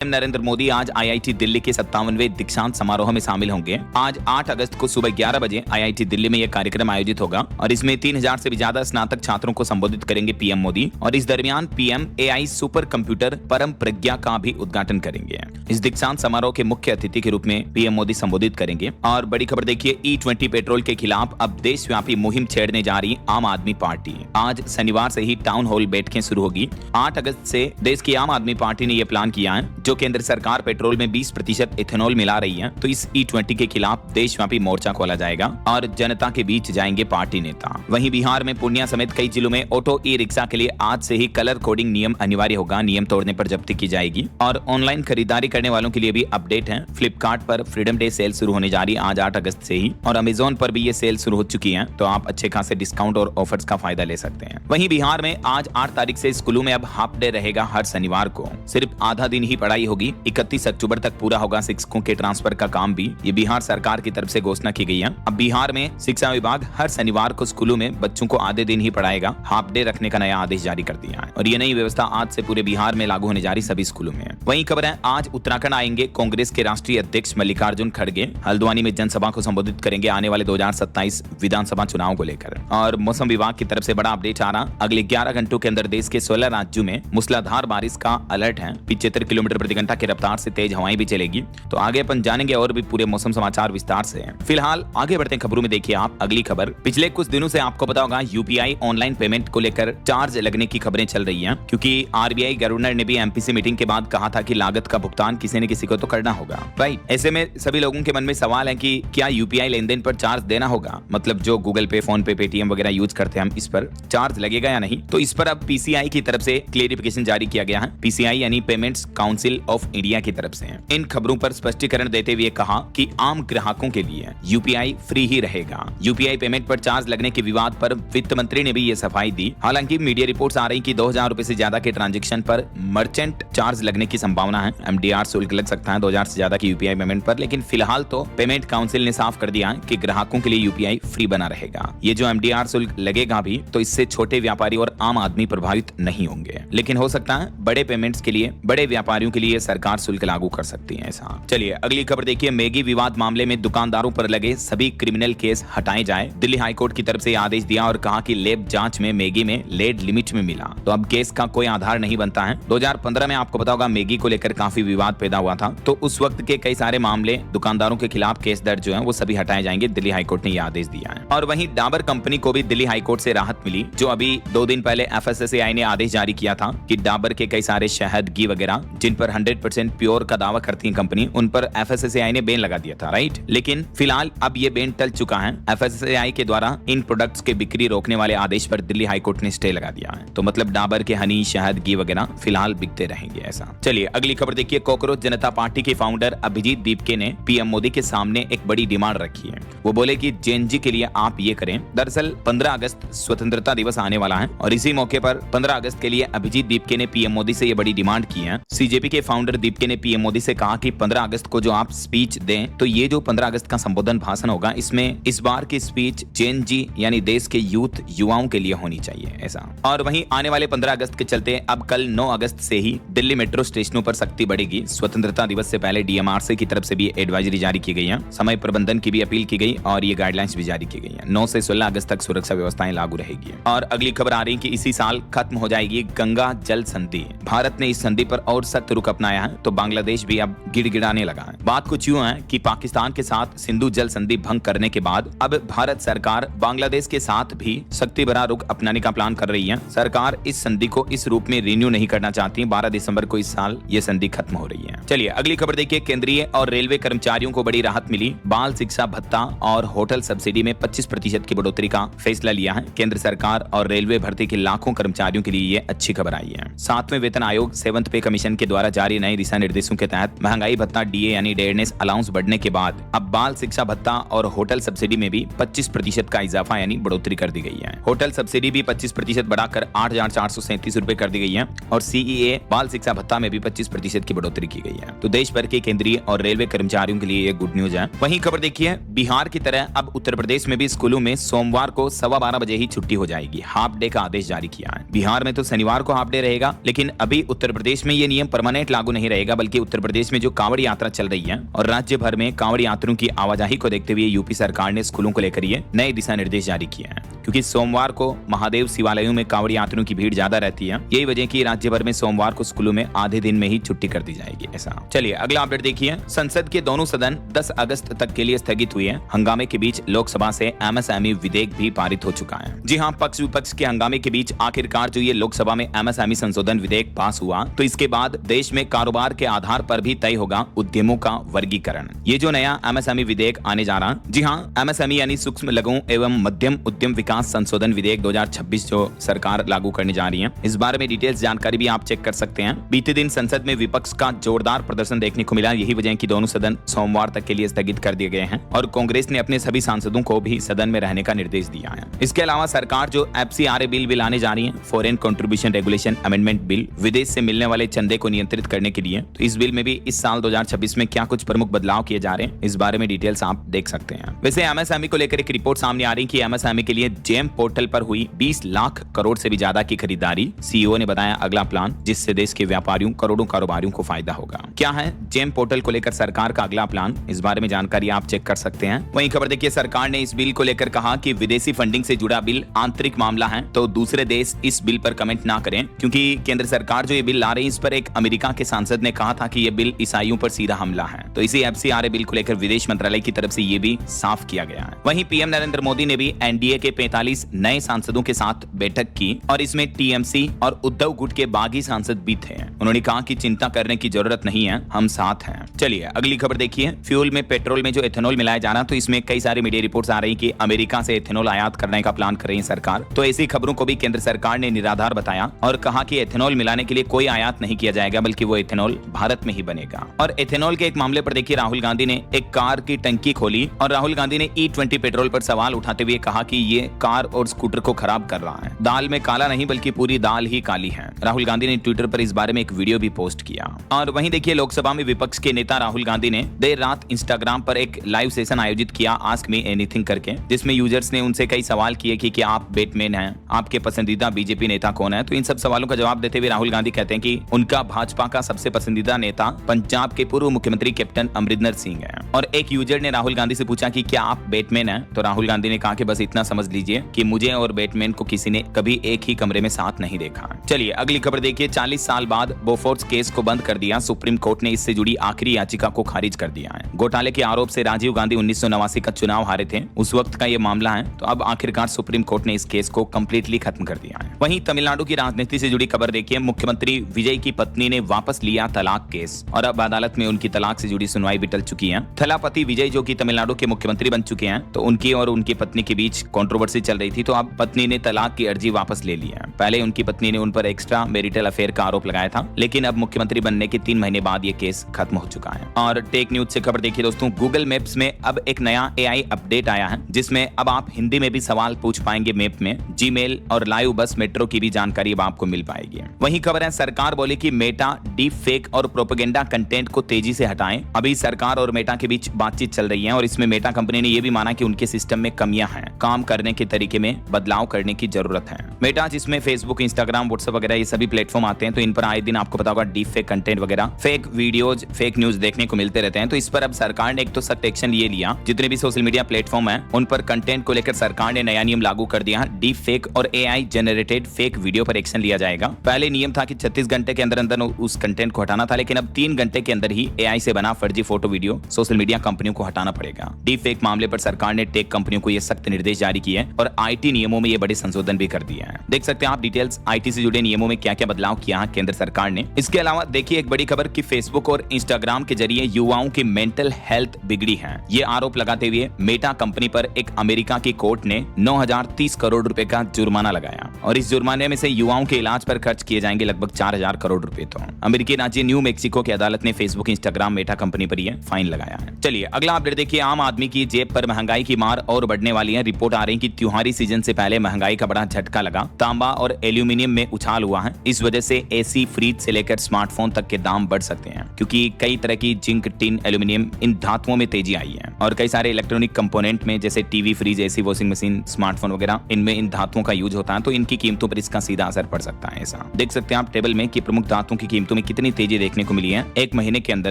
नरेंद्र मोदी आज आईआईटी दिल्ली के 57वें दीक्षांत समारोह में शामिल होंगे। आज 8 अगस्त को सुबह 11 बजे आईआईटी दिल्ली में यह कार्यक्रम आयोजित होगा और इसमें 3000 से भी ज्यादा स्नातक छात्रों को संबोधित करेंगे पीएम मोदी। और इस दरमियान पीएम एआई सुपर कंप्यूटर परम प्रज्ञा का भी उद्घाटन करेंगे। इस दीक्षांत समारोह के मुख्य अतिथि के रूप में पीएम मोदी संबोधित करेंगे। और बड़ी खबर देखिए, E20 पेट्रोल के खिलाफ अब देशव्यापी मुहिम छेड़ने जा रही आम आदमी पार्टी। आज शनिवार से ही टाउन हॉल बैठकें शुरू होगी। 8 अगस्त से देश की आम आदमी पार्टी ने यह प्लान किया है, जो केंद्र सरकार पेट्रोल में 20% इथेनॉल मिला रही है, तो इस E20 के खिलाफ देशव्यापी मोर्चा खोला जाएगा और जनता के बीच जाएंगे पार्टी नेता। वहीं बिहार में पूर्णिया समेत कई जिलों में ऑटो ई रिक्शा के लिए आज से ही कलर कोडिंग नियम अनिवार्य होगा। नियम तोड़ने पर जब्ती की जाएगी। और ऑनलाइन खरीदारी करने वालों के लिए भी अपडेट है। फ्लिपकार्ट पर फ्रीडम डे सेल शुरू होने जा रही है आज 8 अगस्त से ही, और अमेजोन पर भी ये सेल शुरू हो चुकी है, तो आप अच्छे खासे डिस्काउंट और ऑफर्स का फायदा ले सकते हैं। वहीं बिहार में आज 8 तारीख से स्कूलों में अब हाफ डे रहेगा। हर शनिवार को सिर्फ आधा दिन ही पढ़ाई होगी। 31 अक्टूबर तक पूरा होगा शिक्षकों के ट्रांसफर का काम भी। ये बिहार सरकार की तरफ से घोषणा की गई है। अब बिहार में शिक्षा विभाग हर शनिवार को स्कूलों में बच्चों को आधे दिन ही पढ़ाएगा। हाफ डे रखने का नया आदेश जारी कर दिया है और ये नई व्यवस्था आज से पूरे बिहार में लागू होने जा रही सभी स्कूलों में। वहीं खबर है, आज उत्तराखंड आएंगे कांग्रेस के राष्ट्रीय अध्यक्ष मल्लिकार्जुन खड़गे। हल्द्वानी में जनसभा को संबोधित करेंगे आने वाले 2027 विधानसभा चुनाव को लेकर। और मौसम विभाग की तरफ से बड़ा अपडेट आ रहा, अगले 11 घंटों के अंदर देश के 16 राज्यों में मूसलाधार बारिश का अलर्ट है। 75 किलोमीटर प्रति घंटा की रफ्तार से तेज हवाएं भी चलेगी। तो आगे अपन जानेंगे और भी पूरे मौसम समाचार विस्तार से। फिलहाल आगे बढ़ते हैं खबरों में। देखिए आप अगली खबर, पिछले कुछ दिनों से आपको पता होगा यूपीआई ऑनलाइन पेमेंट को लेकर चार्ज लगने की खबरें चल रही हैं, क्योंकि आरबीआई गवर्नर ने भी एमपीसी मीटिंग के बाद कहा था कि लागत का भुगतान किसी न किसी को तो करना होगा, राइट। ऐसे में सभी लोगों के मन में सवाल है कि क्या यूपीआई लेन देन पर चार्ज देना होगा, मतलब जो गूगल पे, फोन पे, पेटीएम वगैरह यूज करते हैं हम, इस पर चार्ज लगेगा या नहीं। तो इस पर अब पीसीआई की तरफ से क्लेरिफिकेशन जारी किया गया है। पीसीआई यानी पेमेंट्स काउंसिल ऑफ इंडिया की तरफ से इन खबरों पर स्पष्टीकरण देते हुए कहा कि आम ग्राहकों के लिए यूपीआई फ्री ही रहेगा। यूपीआई पेमेंट पर चार्ज लगने के विवाद पर वित्त मंत्री ने भी ये सफाई दी। हालांकि मीडिया रिपोर्ट्स आ रही कि 2000 रुपए से ज्यादा के ट्रांजैक्शन पर मर्चेंट चार्ज लगने की संभावना है। एमडीआर शुल्क लग सकता है 2000 से ज्यादा की यूपीआई पेमेंट पर, लेकिन फिलहाल तो पेमेंट काउंसिल ने साफ कर दिया है कि ग्राहकों के लिए यूपीआई फ्री बना रहेगा। ये जो एमडीआर शुल्क लगेगा भी, तो इससे छोटे व्यापारी और आम आदमी प्रभावित नहीं होंगे, लेकिन हो सकता है बड़े पेमेंट्स के लिए, बड़े व्यापारियों के लिए सरकार शुल्क लागू कर सकती है ऐसा। चलिए अगली खबर देखिए, मैगी विवाद मामले में दुकानदारों पर लगे सभी क्रिमिनल केस हटाए जाए। दिल्ली हाईकोर्ट की तरफ से आदेश दिया और कहा कि लैब जांच में मैगी में लेड लिमिट में मिला, तो अब केस का कोई आधार नहीं बनता है। 2015 में आपको पता होगा मैगी को लेकर काफी विवाद पैदा हुआ था, तो उस वक्त के कई सारे मामले दुकानदारों के खिलाफ केस दर्ज जो है वो सभी हटाए जाएंगे। दिल्ली हाईकोर्ट ने यह आदेश दिया है। और वहीं डाबर कंपनी को भी दिल्ली हाईकोर्ट से राहत मिली, जो अभी 2 दिन पहले एफएसएसएआई ने आदेश जारी किया था कि डाबर के कई सारे शहद, घी वगैरह जिन पर 100% प्योर का दावा करती है कंपनी, उन पर एफएसएसएआई ने बैन लगा दिया था, राइट। लेकिन फिलहाल अब ये बैन टल चुका है। एफएसएसएआई के द्वारा इन प्रोडक्ट्स के बिक्री रोकने वाले आदेश पर दिल्ली हाईकोर्ट ने स्टे लगा दिया है। तो मतलब डाबर के हनी, शहद, घी वगैरह फिलहाल बिकते रहेंगे ऐसा। चलिए अगली खबर देखिए, कॉकरोच जनता पार्टी के फाउंडर अभिजीत दीपके ने पीएम मोदी के सामने एक बड़ी डिमांड रखी है। वो बोले कि जेएनजी के लिए आप ये करें। दरअसल 15 अगस्त स्वतंत्रता दिवस आने वाला है और इसी मौके पर 15 अगस्त के लिए अभिजीत दीपके ने पीएम मोदी से ये बड़ी डिमांड की है। सीजेपी के फाउंडर दीपके ने पीएम मोदी से कहा कि 15 अगस्त को जो आप स्पीच दें, तो ये जो 15 अगस्त का संबोधन भाषण होगा, इसमें इस बार की स्पीच जेएनजी यानी देश के यूथ, युवाओं के लिए होनी चाहिए ऐसा। और वहीं आने वाले 15 अगस्त के चलते अब कल 9 अगस्त से ही दिल्ली मेट्रो स्टेशनों पर सख्ती बढ़ेगी। स्वतंत्रता दिवस से पहले डीएमआरसी की तरफ से भी एडवाइजरी जारी की गई है। समय प्रबंधन की भी अपील की गई और ये गाइडलाइंस भी जारी की गई है। 9 से 16 अगस्त तक सुरक्षा व्यवस्थाएं लागू रहेगी। और अगली खबर आ रही कि इसी साल खत्म हो जाएगी गंगा जल संधि। भारत ने इस संधि पर और सख्त रुख अपनाया है, तो बांग्लादेश भी अब गिड़गिड़ाने लगा है। बात कुछ यूं है कि पाकिस्तान के साथ सिंधु जल संधि भंग करने के बाद अब भारत सरकार बांग्लादेश के साथ भी सख्ती भरा रुख अपनाने का प्लान कर रही है। सरकार इस संधि को इस रूप में रिन्यू नहीं करना चाहती। 12 दिसंबर को इस साल ये संधि खत्म हो रही है। चलिए अगली खबर देखिए, केंद्रीय और रेलवे कर्मचारियों को बड़ी राहत मिली। बाल शिक्षा भत्ता और होटल सब्सिडी में 25% की बढ़ोतरी का फैसला लिया है केंद्र सरकार। और रेलवे भर्ती के लाखों कर्मचारियों के लिए ये अच्छी खबर आई है। 7वें वेतन आयोग 7th पे कमीशन के द्वारा जारी नए दिशा निर्देशों के तहत महंगाई भत्ता डीए यानी डेयरनेस अलाउंस बढ़ने के बाद अब बाल शिक्षा भत्ता और होटल सब्सिडी में भी 25% का इजाफा यानी बढ़ोतरी कर दी गई है। होटल सब्सिडी भी 25% बढ़ाकर 8,437 रुपए कर दी गई है और सीईए बाल शिक्षा भत्ता में भी 25% की बढ़ोतरी की गई है। तो देश भर के केंद्रीय और रेलवे कर्मचारियों के लिए ये गुड न्यूज है। वहीं खबर देखिए, बिहार की तरह अब उत्तर प्रदेश में भी स्कूलों में सोमवार को 12:15 बजे ही छुट्टी हो जाएगी। हाफ डे का आदेश जारी किया है। बिहार में तो शनिवार को हाफ डे रहेगा, लेकिन अभी उत्तर प्रदेश में ये नियम परमानेंट लिमिट लागू नहीं रहेगा, बल्कि उत्तर प्रदेश में जो कांवड़ यात्रा चल रही है और राज्य भर में कांवड़ यात्रियों की आवाजाही को देखते हुए यूपी सरकार ने स्कूलों को लेकर ये नए दिशा निर्देश जारी किए हैं, क्योंकि सोमवार को महादेव शिवालयों में कांवड़ यात्रियों की भीड़ ज्यादा रहती है। यही वजह की राज्य भर में सोमवार को स्कूलों में आधे दिन में ही छुट्टी कर दी जाएगी। ऐसा चलिए अगला अपडेट देखिए। संसद के दोनों सदन 10 अगस्त तक के लिए स्थगित हुए हैं। हंगामे के बीच लोकसभा से एमएसएमई विधेयक भी पारित हो चुका है। जी हाँ, पक्ष विपक्ष के हंगामे के बीच आखिरकार जो ये लोकसभा में एमएसएमई संशोधन विधेयक पास हुआ, तो इसके बाद देश में कारोबार के आधार पर भी तय होगा उद्यमों का वर्गीकरण। ये जो नया एमएसएमई विधेयक आने जा रहा, जी हाँ, एमएसएमई यानी सूक्ष्म लघु एवं मध्यम उद्यम विकास संशोधन विधेयक 2026 जो सरकार लागू करने जा रही है, इस बारे में डिटेल्स जानकारी भी आप चेक कर सकते हैं। बीते दिन संसद में विपक्ष का जोरदार प्रदर्शन देखने को मिला। यही वजह है कि दोनों सदन सोमवार तक के लिए स्थगित कर दिए गए हैं और कांग्रेस ने अपने सभी सांसदों को भी सदन में रहने का निर्देश दिया है। इसके अलावा सरकार जो एफसीआरए बिल भी लाने जा रही है, foreign contribution regulation amendment bill, विदेश से मिलने वाले चंदे को नियंत्रित करने के लिए, तो इस बिल में भी इस साल 2026 में क्या कुछ प्रमुख बदलाव किए जा रहे हैं, इस बारे में डिटेल्स आप देख सकते हैं। वैसे एमएसएमई को लेकर एक रिपोर्ट सामने आ रही है कि एमएसएमई के लिए जेम पोर्टल पर हुई 20 लाख करोड़ से भी ज्यादा की खरीदारी। सीईओ ने बताया अगला प्लान, जिससे देश के व्यापारियों करोड़ों कारोबारियों को फायदा होगा। क्या है जेम पोर्टल को लेकर सरकार का अगला प्लान, इस बारे में जानकारी आप चेक कर सकते हैं। वहीं खबर देखिए, सरकार ने इस बिल को लेकर कहा कि विदेशी फंडिंग से जुड़ा बिल आंतरिक मामला है, तो दूसरे देश इस बिल पर कमेंट ना करें, क्योंकि केंद्र सरकार जो ये बिल ला रही है, इस पर एक अमेरिका के सांसद ने कहा था कि ये बिल ईसाइयों पर सीधा हमला है। तो इसी एफसीआरए बिल को लेकर विदेश मंत्रालय की तरफ से ये भी साफ किया गया है। वहीं पीएम नरेंद्र मोदी ने भी एनडीए के 45 नए सांसदों के साथ बैठक की और इसमें टीएमसी और उद्धव गुट के बागी सांसद भी थे। उन्होंने कहा कि चिंता करने की जरूरत नहीं है, हम साथ हैं। चलिए अगली खबर देखिए। फ्यूल में पेट्रोल में जो एथेनॉल मिलाया जा रहा है, तो इसमें कई सारी मीडिया रिपोर्ट्स आ रही कि अमेरिका से एथेनॉल आयात करने का प्लान कर रही है सरकार। तो ऐसी खबरों को भी केंद्र सरकार ने निराधार बताया और कहा कि एथेनॉल मिलाने के लिए कोई आयात नहीं किया जाएगा, बल्कि वो एथेनॉल भारत में ही बनेगा। और एथेनॉल के एक मामले पर देखिए, राहुल गांधी ने एक कार की टंकी खोली और राहुल गांधी ने E20 पेट्रोल पर सवाल उठाते हुए कहा कि ये कार और स्कूटर को खराब कर रहा है। दाल में काला नहीं, बल्कि पूरी दाल ही काली है। राहुल गांधी ने ट्विटर पर इस बारे में एक वीडियो भी पोस्ट किया। और वहीं देखिए, लोकसभा में विपक्ष के नेता राहुल गांधी ने देर रात इंस्टाग्राम पर एक लाइव सेशन आयोजित किया, आस्क मी एनीथिंग करके, जिसमें यूजर्स ने उनसे कई सवाल किए कि क्या आप बैटमैन हैं, आपके पसंदीदा बीजेपी नेता कौन है। तो इन सब सवालों का जवाब देते हुए राहुल गांधी कहते हैं कि उनका भाजपा का सबसे पसंदीदा नेता पंजाब के पूर्व मुख्यमंत्री कैप्टन अमरिंदर सिंह है। और एक यूजर ने राहुल गांधी से पूछा कि क्या आप बैटमैन हैं, तो राहुल गांधी ने कहा कि बस इतना समझ लीजिए कि मुझे और बैटमैन को किसी ने कभी एक ही कमरे में साथ नहीं देखा। चलिए अगली खबर देखिए। 40 साल बाद बोफोर्स केस को बंद कर दिया। सुप्रीम कोर्ट ने इससे जुड़ी आखिरी याचिका को खारिज कर दिया है। घोटाले के आरोप से राजीव गांधी 1989 का चुनाव हारे थे, उस वक्त का ये मामला है। तो अब आखिरकार सुप्रीम कोर्ट ने इस केस को कंप्लीटली खत्म कर दिया है। वहीं तमिलनाडु की राजनीति से जुड़ी खबर देखिए। मुख्यमंत्री विजय की पत्नी ने वापस लिया तलाक केस और अब अदालत में उनकी तलाक से जुड़ी सुनवाई भी टल चुकी है। थलापति विजय जो कि तमिलनाडु के मुख्यमंत्री बन चुके हैं, तो उनकी और उनकी पत्नी के बीच कंट्रोवर्सी चल रही थी, तो अब पत्नी ने तलाक की अर्जी वापस ले ली है। पहले उनकी पत्नी ने उन पर एक्स्ट्रा मैरिटल अफेयर का आरोप लगाया था, लेकिन अब मुख्यमंत्री बनने के 3 महीने बाद ये केस खत्म हो चुका है। और टेक न्यूज से खबर देखिए दोस्तों, गूगल मैप्स में अब एक नया AI अपडेट आया है, जिसमें अब आप हिंदी में भी सवाल पूछ पाएंगे मैप में। जीमेल और लाइव बस मेट्रो की भी जानकारी अब आपको मिल पाएगी। वहीं खबर है, सरकार बोले कि मेटा डीप फेक और प्रोपेगेंडा कंटेंट को तेजी से हटाएं। अभी सरकार और मेटा के बीच बातचीत चल रही है और इसमें मेटा कंपनी ने यह भी माना कि उनके सिस्टम में कमियां हैं, काम करने के तरीके में बदलाव करने की जरूरत है। मेटा जिसमें फेसबुक, इंस्टाग्राम, व्हाट्सएप वगैरह ये सभी प्लेटफॉर्म आते हैं, तो इन पर आए दिन आपको पता होगा डीप फेक कंटेंट वगैरह, फेक वीडियोज, फेक न्यूज देखने को मिलते रहते हैं। तो इस पर अब सरकार ने एक तो सख्त एक्शन ये लिया, जितने भी सोशल मीडिया प्लेटफॉर्म है उन पर कंटेंट को लेकर सरकार ने नया नियम लागू कर दिया। डीप फेक और AI जनरेटेड फेक वीडियो पर एक्शन लिया जाएगा। पहले नियम था कि 36 घंटे के अंदर अंदर उस कंटेंट को हटाना था, लेकिन अब 3 घंटे के अंदर ही AI से बना फर्जी फोटो वीडियो सोशल मीडिया कंपनियों को हटाना पड़ेगा। डीप फेक मामले पर सरकार ने टेक कंपनियों को यह सख्त निर्देश जारी किए और IT नियमों में ये बड़े संशोधन भी कर दिए हैं। देख सकते हैं आप डिटेल्स, IT से जुड़े नियमों में क्या क्या बदलाव किया है केंद्र सरकार ने। इसके अलावा देखिए एक बड़ी खबर कि फेसबुक और इंस्टाग्राम के जरिए युवाओं की मेंटल हेल्थ बिगड़ी है। ये आरोप लगाते हुए मेटा कंपनी पर एक अमेरिका की कोर्ट ने 9,030 करोड़ रुपए का जुर्माना लगाया और इस जुर्माने में से युवाओं के इलाज पर खर्च किए जाएंगे लगभग 4,000 करोड़ रुपए। तो अमेरिकी राज्य न्यू मैक्सिको की अदालत ने फेसबुक, इंस्टाग्राम, मेटा कंपनी पर यह फाइन लगाया है। चलिए अगला अपडेट देखिए। आम आदमी की जेब पर महंगाई की मार और बढ़ने वाली है। रिपोर्ट आ रही है कि त्योहारी सीजन से पहले महंगाई का बड़ा झटका लगा। तांबा और एल्यूमिनियम में उछाल हुआ है। इस वजह से AC, फ्रिज से लेकर स्मार्टफोन तक के दाम बढ़ सकते हैं, क्योंकि कई तरह की जिंक, टिन, एल्यूमिनियम इन धातुओं में तेजी आई है और कई सारे इलेक्ट्रॉनिक कंपोनेंट में जैसे TV, fridge, AC, washing machine, smartphone वगैरह इनमें इन धातुओं का यूज होता है, तो इनकी कीमतों पर इसका सीधा असर पड़ सकता है। ऐसा देख सकते हैं आप टेबल में कि प्रमुख धातुओं की कीमतों में में कितनी तेजी देखने को मिली है एक महीने के अंदर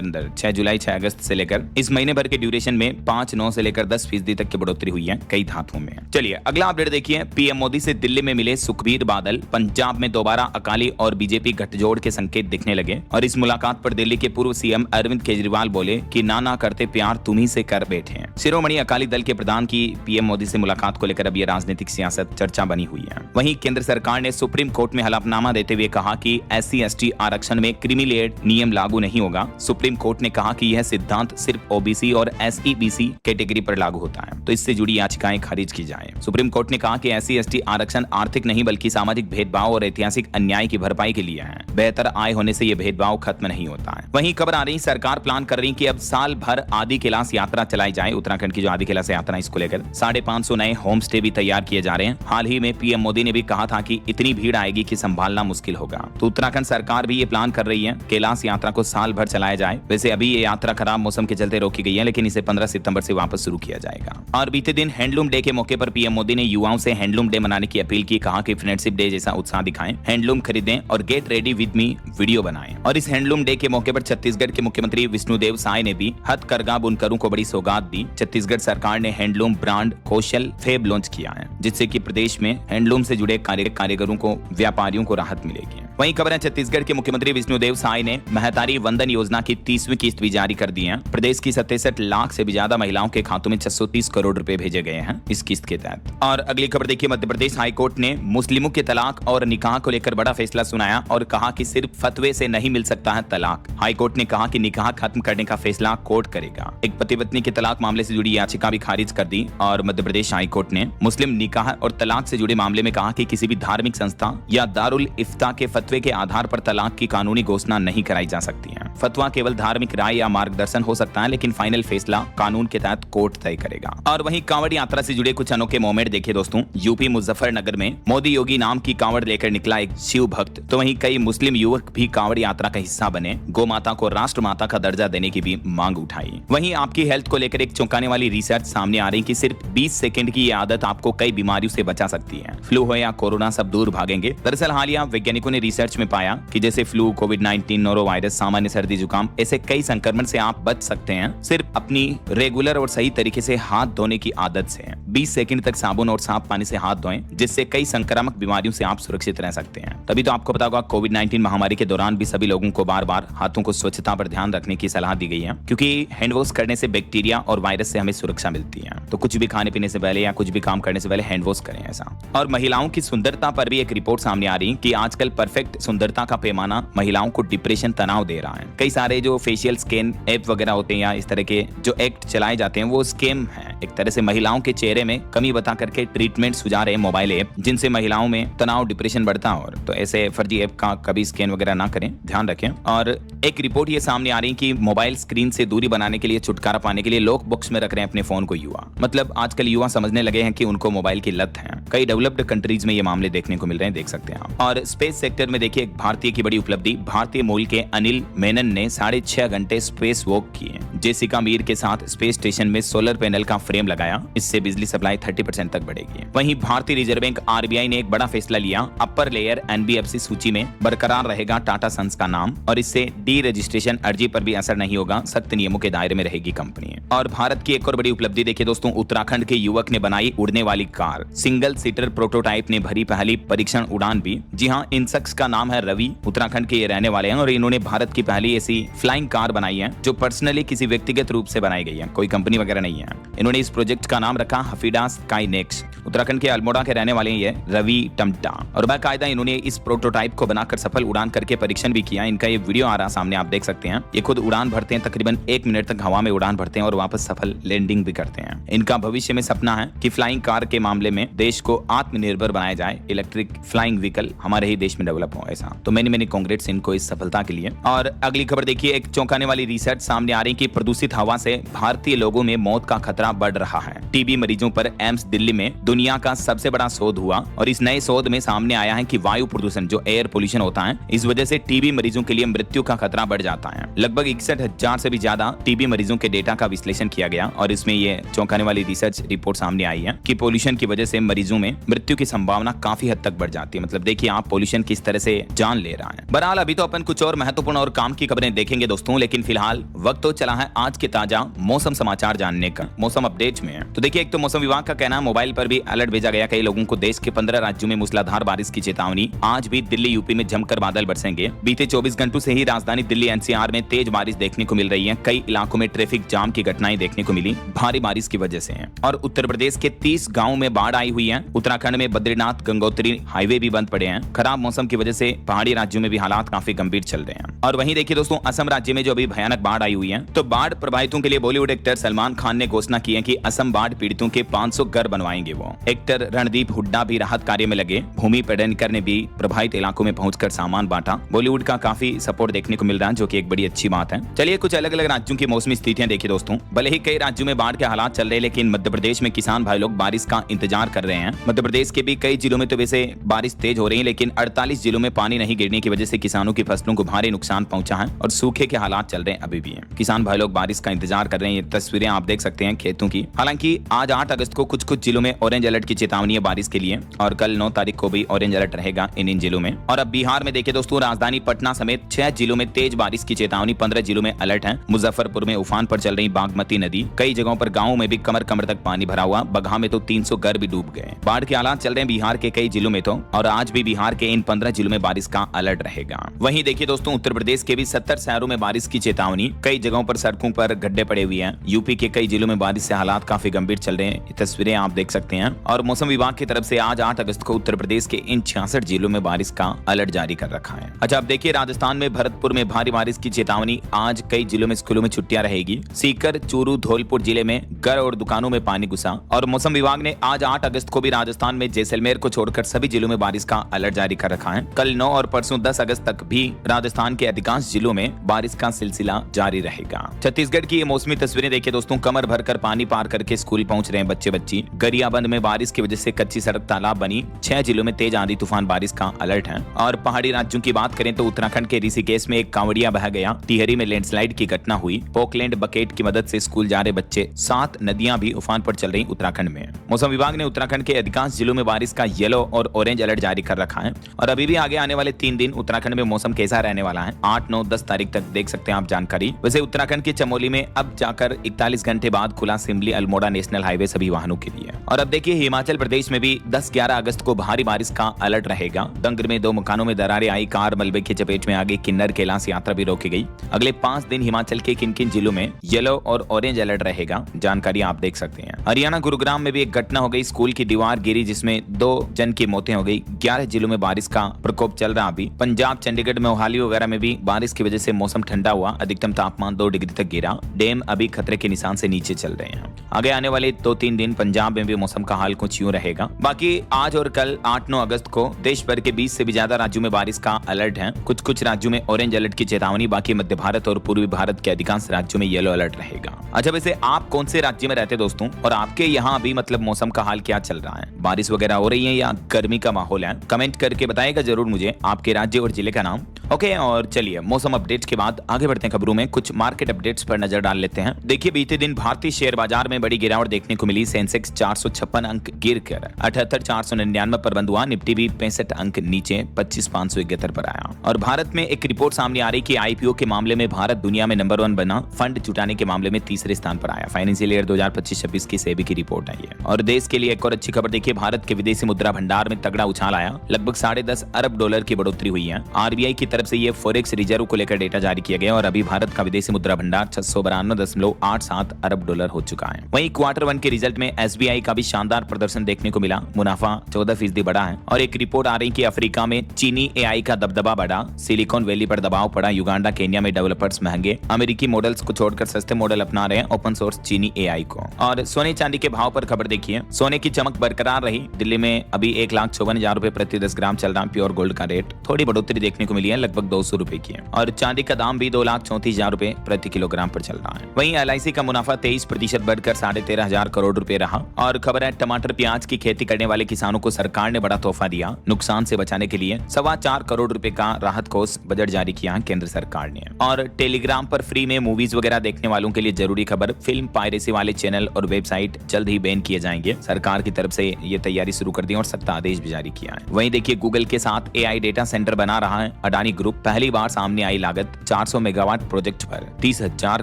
अंदर 6 जुलाई 6 अगस्त से लेकर इस महीने भर के ड्यूरेशन में 5-9 से लेकर 10% तक की बढ़ोतरी हुई है कई धातुओं में। चलिए अगला अपडेट देखिए। पीएम मोदी से दिल्ली में मिले सुखबीर बादल, पंजाब में दोबारा अकाली और बीजेपी गठजोड़ के संकेत दिखने लगे और इस मुलाकात पर दिल्ली के पूर्व सीएम अरविंद केजरीवाल बोले कि ना करते प्यार तुम्ही से कर बैठे हैं। शिरोमणि अकाली दल के प्रधान की पीएम मोदी से मुलाकात को लेकर अब यह राजनीतिक सियासत चर्चा बनी हुई है। वहीं केंद्र सरकार ने सुप्रीम कोर्ट में हलफनामा देते हुए कहा कि SC/ST आरक्षण में क्रीमी लेयर नियम लागू नहीं होगा। सुप्रीम कोर्ट ने कहा कि यह सिद्धांत सिर्फ OBC और SE/BC कैटेगरी पर लागू होता है, तो इससे जुड़ी याचिकाएं खारिज की जाए। सुप्रीम कोर्ट ने कहा कि SC/ST आरक्षण आर्थिक नहीं बल्कि सामाजिक भेदभाव और ऐतिहासिक अन्याय की भरपाई के लिए है। बेहतर आय होने से यह भेदभाव खत्म नहीं होता है। वहीं खबर आ रही सरकार प्लान कर रही कि अब साल भर आदि कैलाश यात्रा चलाई जाए। उत्तराखंड की जो आदि कैलाश यात्रा इसको लेकर 550 नए होम स्टे भी तैयार किए जा रहे हैं। हाल ही में पीएम मोदी ने भी कहा था कि इतनी भीड़ आएगी कि संभालना मुश्किल होगा, तो उत्तराखंड सरकार भी ये प्लान कर रही है कैलाश यात्रा को साल भर चलाया जाए। वैसे अभी ये यात्रा खराब मौसम के चलते रोकी गई है, लेकिन इसे 15 सितंबर से वापस शुरू किया जाएगा। और बीते दिन हैंडलूम डे के मौके पर पीएम मोदी ने युवाओं से हैंडलूम डे मनाने की अपील की। कहा कि फ्रेंडशिप डे जैसा उत्साह दिखाएं, हैंडलूम खरीदें और get ready with me video बनाएं। और इस हैंडलूम डे के मौके पर छत्तीसगढ़ के मुख्यमंत्री विष्णुदेव साय ने भी हथकरघा बुनकरों को बड़ी सौगात दी। छत्तीसगढ़ सरकार ने हैंडलूम ब्रांड कौशल फेब लॉन्च किया है, जिससे कि प्रदेश में हैंडलूम से जुड़े कारीगरों को, व्यापारियों को राहत मिलेगी। वहीं खबर है छत्तीसगढ़ के मुख्यमंत्री विष्णुदेव साय ने महतारी वंदन योजना की 30वीं किस्त भी जारी कर दी है। प्रदेश की 67 लाख से भी ज्यादा महिलाओं के खातों में 630 करोड़ रुपए भेजे गए हैं इस किस्त के तहत। और अगली खबर देखिए, मध्य प्रदेश हाईकोर्ट ने मुस्लिमों के तलाक और निकाह को लेकर बड़ा फैसला सुनाया और कहा कि सिर्फ फतवे से नहीं मिल सकता है तलाक। हाईकोर्ट ने कहा कि निकाह खत्म करने का फैसला कोर्ट करेगा। एक पति पत्नी के तलाक मामले से जुड़ी याचिका भी खारिज कर दी और मध्य प्रदेश हाईकोर्ट ने मुस्लिम निकाह और तलाक से जुड़े मामले में कहा कि किसी भी धार्मिक संस्था या दारुल इफ्ता के फतवे के आधार पर तलाक की कानूनी घोषणा नहीं कराई जा सकती है। फतवा केवल धार्मिक राय या मार्गदर्शन हो सकता है, लेकिन फाइनल फैसला कानून के तहत कोर्ट तय करेगा। और वहीं कांवड़ यात्रा से जुड़े कुछ अनोखे मोमेंट देखिए दोस्तों। यूपी मुजफ्फरनगर में मोदी योगी नाम की कांवड़ लेकर निकला एक शिव भक्त, तो वहीं कई मुस्लिम युवक भी कांवड़ यात्रा का हिस्सा बने। गौ माता को राष्ट्र माता का दर्जा देने की भी मांग उठाई। वहीं आपकी हेल्थ को लेकर एक चौंकाने वाली रिसर्च सामने आ रही कि सिर्फ 20 सेकंड की ये आदत आपको कई बीमारियों से बचा सकती है। फ्लू हो या कोरोना, सब दूर भागेंगे। दरअसल हालिया वैज्ञानिकों ने रिसर्च में पाया कि जैसे फ्लू, कोविड-19, नोरो वायरस, सामान्य सर्दी जुकाम, ऐसे कई संक्रमण से आप बच सकते हैं सिर्फ अपनी रेगुलर और सही तरीके से हाथ धोने की आदत से। 20 सेकंड तक साबुन और साफ पानी से हाथ धोएं, जिससे कई संक्रामक बीमारियों से आप सुरक्षित रह सकते हैं। तभी तो आपको पता होगा कोविड-19 महामारी के दौरान भी सभी लोगों को बार बार हाथों को स्वच्छता पर ध्यान रखने की सलाह दी गई है, क्योंकि हैंड वॉश करने से बैक्टीरिया और वायरस से हमें सुरक्षा मिलती है। तो कुछ भी खाने पीने से पहले या कुछ भी काम करने से पहले हैंड वॉश करें ऐसा। और महिलाओं की सुंदरता पर भी एक रिपोर्ट सामने आ रही कि आजकल परफेक्ट सुंदरता का पैमाना महिलाओं को डिप्रेशन, तनाव दे रहा है। कई सारे जो फेशियल स्कैन ऐप वगैरह होते हैं या इस तरह के जो एक्ट चलाए जाते हैं वो स्कैम है। एक तरह से महिलाओं के चेहरे में कमी बता करके ट्रीटमेंट सुझा रहे मोबाइल ऐप, जिनसे महिलाओं में तनाव, डिप्रेशन बढ़ता है। और तो ऐसे फर्जी ऐप का कभी स्कैन वगैरह ना करें, ध्यान रखें। और एक रिपोर्ट ये सामने आ रही कि मोबाइल स्क्रीन से दूरी बनाने के लिए, छुटकारा पाने के लिए लॉक बॉक्स में रख रहे हैं अपने फोन को युवा। मतलब आजकल युवा समझने लगे हैं कि उनको मोबाइल की लत है। कई डेवलप्ड कंट्रीज में ये मामले देखने को मिल रहे हैं, देख सकते हैं आप। और स्पेस सेक्टर में देखिए एक भारतीय की बड़ी उपलब्धि। भारतीय मूल के अनिल मेनन ने 6.5 घंटे स्पेस वॉक किए। जेसिका मीर के साथ स्पेस स्टेशन में सोलर पैनल का फ्रेम लगाया, इससे बिजली सप्लाई 30% तक बढ़ेगी। वहीं भारतीय रिजर्व बैंक RBI ने एक बड़ा फैसला लिया। अपर लेयर NBFC सूची में बरकरार रहेगा टाटा सन्स का नाम और इससे डी रजिस्ट्रेशन अर्जी पर भी असर नहीं होगा। सख्त नियमों के दायरे में रहेगी कंपनी। और भारत की एक और बड़ी उपलब्धि देखिए दोस्तों, उत्तराखंड के युवक ने बनाई उड़ने वाली कार। सिंगल सीटर प्रोटोटाइप ने भरी पहली परीक्षण उड़ान भी। जी हाँ, इन शख्स का नाम है रवि। उत्तराखंड के ये रहने वाले हैं और इन्होंने भारत की पहली ऐसी फ्लाइंग कार बनाई है जो पर्सनली किसी व्यक्तिगत रूप से बनाई गई है, कोई कंपनी वगैरह नहीं है। इन्होंने इस प्रोजेक्ट का नाम रखा हफीडा स्काईनेक्स। उत्तराखंड के अल्मोड़ा के रहने वाले ये रवि टमटा और बाकायदा इन्होंने इस प्रोटोटाइप को बनाकर सफल उड़ान करके परीक्षण भी किया। इनका ये वीडियो आ रहा सामने, आप देख सकते हैं। ये खुद उड़ान भरते हैं, तकरीबन 1 मिनट तक हवा में उड़ान भरते हैं और वापस सफल लैंडिंग भी करते हैं। इनका भविष्य में सपना है कि फ्लाइंग कार के मामले में देश को आत्मनिर्भर बनाया जाए, इलेक्ट्रिक फ्लाइंग व्हीकल हमारे ही देश में डेवलप हो ऐसा। तो मैनी कांग्रेट्स इनको इस सफलता के लिए। और अगली खबर देखिए, एक चौंकाने वाली रिसर्च सामने आ रही कि प्रदूषित हवा से भारतीय लोगों में मौत का खतरा बढ़ रहा है। टीबी मरीजों पर एम्स दिल्ली में दुनिया का सबसे बड़ा शोध हुआ और इस नए शोध में सामने आया है कि वायु प्रदूषण जो एयर पोल्यूशन होता है, इस वजह से टीबी मरीजों के लिए मृत्यु का खतरा बढ़ जाता है। लगभग 61,000 से भी ज्यादा टीबी मरीजों के डेटा का विश्लेषण किया गया और इसमें यह चौंकाने वाली रिसर्च रिपोर्ट सामने आई है कि पोल्यूशन की वजह से मरीजों में मृत्यु की संभावना काफी हद तक बढ़ जाती है। मतलब देखिए आप पोल्यूशन किस तरह से जान ले रहा है। बहरहाल अभी तो अपन कुछ और महत्वपूर्ण और काम की खबरें देखेंगे दोस्तों, लेकिन फिलहाल वक्त तो चला है आज के ताजा मौसम समाचार जानने का। मौसम अपडेट में तो देखिए, एक तो मौसम विभाग का कहना है मोबाइल पर भी अलर्ट भेजा गया कई लोगों को। देश के 15 राज्यों में मूसलाधार बारिश की चेतावनी। आज भी दिल्ली यूपी में जमकर बादल बरसेंगे। बीते 24 घंटों से ही राजधानी दिल्ली एनसीआर में तेज बारिश देखने को मिल रही है। कई इलाकों में ट्रैफिक जाम की घटनाएं देखने को मिली भारी बारिश की वजह से। और उत्तर प्रदेश के 30 गाँव में बाढ़ आई हुई है। उत्तराखंड में बद्रीनाथ गंगोत्री हाईवे भी बंद पड़े हैं। खराब मौसम की वजह से पहाड़ी राज्यों में भी हालात काफी गंभीर चल रहे हैं। और वहीं देखिए दोस्तों, असम राज्य में जो अभी भयानक बाढ़ आई हुई है, तो बाढ़ प्रभावितों के लिए बॉलीवुड एक्टर सलमान खान ने घोषणा की है कि असम बाढ़ पीड़ितों के 500 घर बनवाएंगे वो। एक्टर रणदीप हुड्डा भी राहत कार्य में लगे। भूमि पेडनेकर ने भी प्रभावित इलाकों में पहुंचकर सामान बांटा। बॉलीवुड का काफी सपोर्ट देखने को मिल रहा है, जो कि एक बड़ी अच्छी बात है। चलिए कुछ अलग अलग राज्यों की मौसमी स्थितियां देखिए दोस्तों। भले ही कई राज्यों में बाढ़ के हालात चल रहे हैं, लेकिन मध्य प्रदेश में किसान भाई लोग बारिश का इंतजार कर रहे हैं। मध्य प्रदेश के भी कई जिलों में तो वैसे बारिश तेज हो रही है, लेकिन 48 जिलों में पानी नहीं गिरने की वजह से किसानों की फसलों को भारी नुकसान पहुंचा है और सूखे के हालात चल रहे हैं अभी भी। किसान भाई लोग बारिश का इंतजार कर रहे हैं। ये तस्वीरें आप देख सकते हैं खेतों की। हालांकि आज 8 अगस्त को कुछ कुछ जिलों में ऑरेंज अलर्ट की चेतावनी है बारिश के लिए और कल 9 तारीख को भी ऑरेंज अलर्ट रहेगा इन जिलों में। और अब बिहार में देखिए दोस्तों, राजधानी पटना समेत 6 जिलों में तेज बारिश की चेतावनी। 15 जिलों में अलर्ट है। मुजफ्फरपुर में उफान पर चल रही बागमती नदी। कई जगहों पर गाँवों में भी कमर कमर तक पानी भरा हुआ। बगहा में तो 300 घर भी डूब गए। बाढ़ के हालात चल रहे हैं बिहार के कई जिलों में तो, और आज भी बिहार के इन 15 जिलों में बारिश का अलर्ट रहेगा। वहीं देखिए दोस्तों, उत्तर प्रदेश के भी 70 शहरों में बारिश की चेतावनी। कई जगहों पर सड़कों पर गड्ढे पड़े हुए हैं। यूपी के कई जिलों में बारिश से हालात काफी गंभीर चल रहे हैं। तस्वीरें आप देख सकते हैं। और मौसम विभाग की तरफ से आज 8 अगस्त को उत्तर प्रदेश के इन 66 जिलों में बारिश का अलर्ट जारी कर रखा है। अच्छा, अब देखिए राजस्थान में भरतपुर में भारी बारिश की चेतावनी। आज कई जिलों में स्कूलों में छुट्टियां रहेगी। सीकर, चूरू, धौलपुर जिले में घर और दुकानों में पानी घुसा। और मौसम विभाग ने आज 8 अगस्त को भी राजस्थान में जैसलमेर को छोड़कर सभी जिलों में बारिश का अलर्ट जारी कर रखा है। कल 9 और परसों 10 अगस्त तक भी राजस्थान के अधिकांश जिलों में बारिश का सिलसिला जारी रहेगा। छत्तीसगढ़ की ये मौसमी तस्वीरें देखिए दोस्तों। कमर भरकर पानी पार करके स्कूल पहुंच रहे हैं बच्चे बच्ची। गरियाबंद में बारिश की वजह से कच्ची सड़क तालाब बनी। 6 जिलों में तेज आंधी तूफान बारिश का अलर्ट है। और पहाड़ी राज्यों की बात करें तो उत्तराखंड के ऋषिकेश में एक कांवड़िया बह गया। टिहरी में लैंडस्लाइड की घटना हुई। पोकलैंड बकेट की मदद से स्कूल जा रहे बच्चे। 7 नदियां भी उफान पर चल रही उत्तराखंड में। मौसम विभाग ने उत्तराखंड के अधिकांश जिलों में बारिश का येलो और ऑरेंज अलर्ट जारी कर रखा है। और अभी भी आगे आने वाले 3 दिन उत्तराखंड में मौसम कैसा रहने वाला है, 8, 9, 10 तारीख तक देख सकते हैं आप जानकारी। वैसे उत्तराखंड के चमोली में अब जाकर 41 घंटे बाद खुला सिमली अल्मोड़ा नेशनल हाईवे सभी वाहनों के लिए। और अब देखिए हिमाचल प्रदेश में भी 10-11 अगस्त को भारी बारिश का अलर्ट रहेगा। डंगर में 2 मकानों में दरारें आई। कार मलबे की चपेट में आ गई। किन्नर कैलाश यात्रा भी रोकी गई। अगले 5 दिन हिमाचल के किन किन जिलों में येलो और ऑरेंज अलर्ट रहेगा, जानकारी आप देख सकते हैं। हरियाणा गुरुग्राम में भी एक घटना हो गई। स्कूल की दीवार गिरी जिसमें 2 जन की मौतें हो गई। 11 जिलों में बारिश का प्रकोप चल रहा अभी। पंजाब, चंडीगढ़, मोहाली वगैरह में भी बारिश की वजह से मौसम ठंडा हुआ। अधिकतम तापमान 2 डिग्री तक गिरा। डैम अभी खतरे के निशान से नीचे चल रहे हैं। आगे आने वाले 2-3 दिन पंजाब में भी मौसम का हाल कुछ यूं रहेगा। बाकी आज और कल 8-9 अगस्त को देश भर के 20 से भी ज्यादा राज्यों में बारिश का अलर्ट है। कुछ कुछ राज्यों में ऑरेंज अलर्ट की चेतावनी। बाकी मध्य भारत और पूर्वी भारत के अधिकांश राज्यों में येलो अलर्ट रहेगा। अच्छा, वैसे आप कौन से राज्य में रहते दोस्तों, और आपके यहाँ अभी मतलब मौसम का हाल क्या चल रहा है? बारिश वगैरह हो रही है या गर्मी का माहौल है? कमेंट करके बताएगा जरूर मुझे आपके राज्य और जिले का नाम। ओके, और चलिए मौसम अपडेट्स के बाद आगे बढ़ते हैं खबरों में। कुछ मार्केट अपडेट्स पर नजर डाल लेते हैं। देखिए बीते दिन भारतीय शेयर बाजार में बड़ी गिरावट देखने को मिली। सेंसेक्स 456 अंक गिरकर 78,499 पर बंद हुआ। निफ्टी भी 65 अंक नीचे 25,571 पर आया। और भारत में एक रिपोर्ट सामने आ रही कि आईपीओ के मामले में भारत दुनिया में नंबर 1 बना। फंड जुटाने के मामले में तीसरे स्थान पर आया। फाइनेंशियल ईयर 2025-26 की सेबी की रिपोर्ट आई है। और देश के लिए एक और अच्छी खबर देखिए, भारत के विदेशी मुद्रा भंडार में तगड़ा उछाल आया। लगभग $10.5 अरब की बढ़ोतरी हुई है। आरबीआई की तरफ से ये फॉरेक्स रिजर्व को लेकर डेटा जारी किया गया और अभी भारत का विदेशी मुद्रा भंडार $692.87 अरब हो चुका है। वहीं क्वार्टर 1 के रिजल्ट में एसबीआई का भी शानदार प्रदर्शन देखने को मिला। मुनाफा 14% बढ़ा है। और एक रिपोर्ट आ रही कि अफ्रीका में चीनी एआई का दबदबा बढ़ा। सिलिकॉन वैली पर दबाव पड़ा। युगांडा, केन्या में डेवलपर्स महंगे। अमेरिकी मॉडल्स को छोड़कर सस्ते मॉडल अपना रहे हैं ओपन सोर्स चीनी एआई को। और सोने चांदी के भाव पर खबर देखिए। सोने की चमक बरकरार रही। दिल्ली में अभी 1,54,000 रुपए प्रति 10 ग्राम चल रहा। प्योर गोल्ड का रेट थोड़ी बढ़ोतरी देखने को मिली है, लगभग 200 रुपए की है। और चांदी का दाम भी 2,34,000 रुपए प्रति किलोग्राम किलोग्राम पर चल रहा है। वहीं LIC का मुनाफा 23% बढ़कर 13,500 करोड़ रुपए रहा। और खबर है टमाटर प्याज की खेती करने वाले किसानों को सरकार ने बड़ा तोहफा दिया। नुकसान से बचाने के लिए 4.25 करोड़ रुपए का राहत कोष बजट जारी किया है केंद्र सरकार ने। और टेलीग्राम पर फ्री में मूवीज वगैरह देखने वालों के लिए जरूरी खबर, फिल्म पायरेसी वाले चैनल और वेबसाइट जल्द ही बैन किए जाएंगे। सरकार की तरफ से ये तैयारी शुरू कर दी और सख्त आदेश भी जारी किया है। वहीं देखिए गूगल के साथ AI डेटा सेंटर बना रहा है अडानी ग्रुप। पहली बार सामने आई लागत 400 मेगावाट प्रोजेक्ट पर 30,000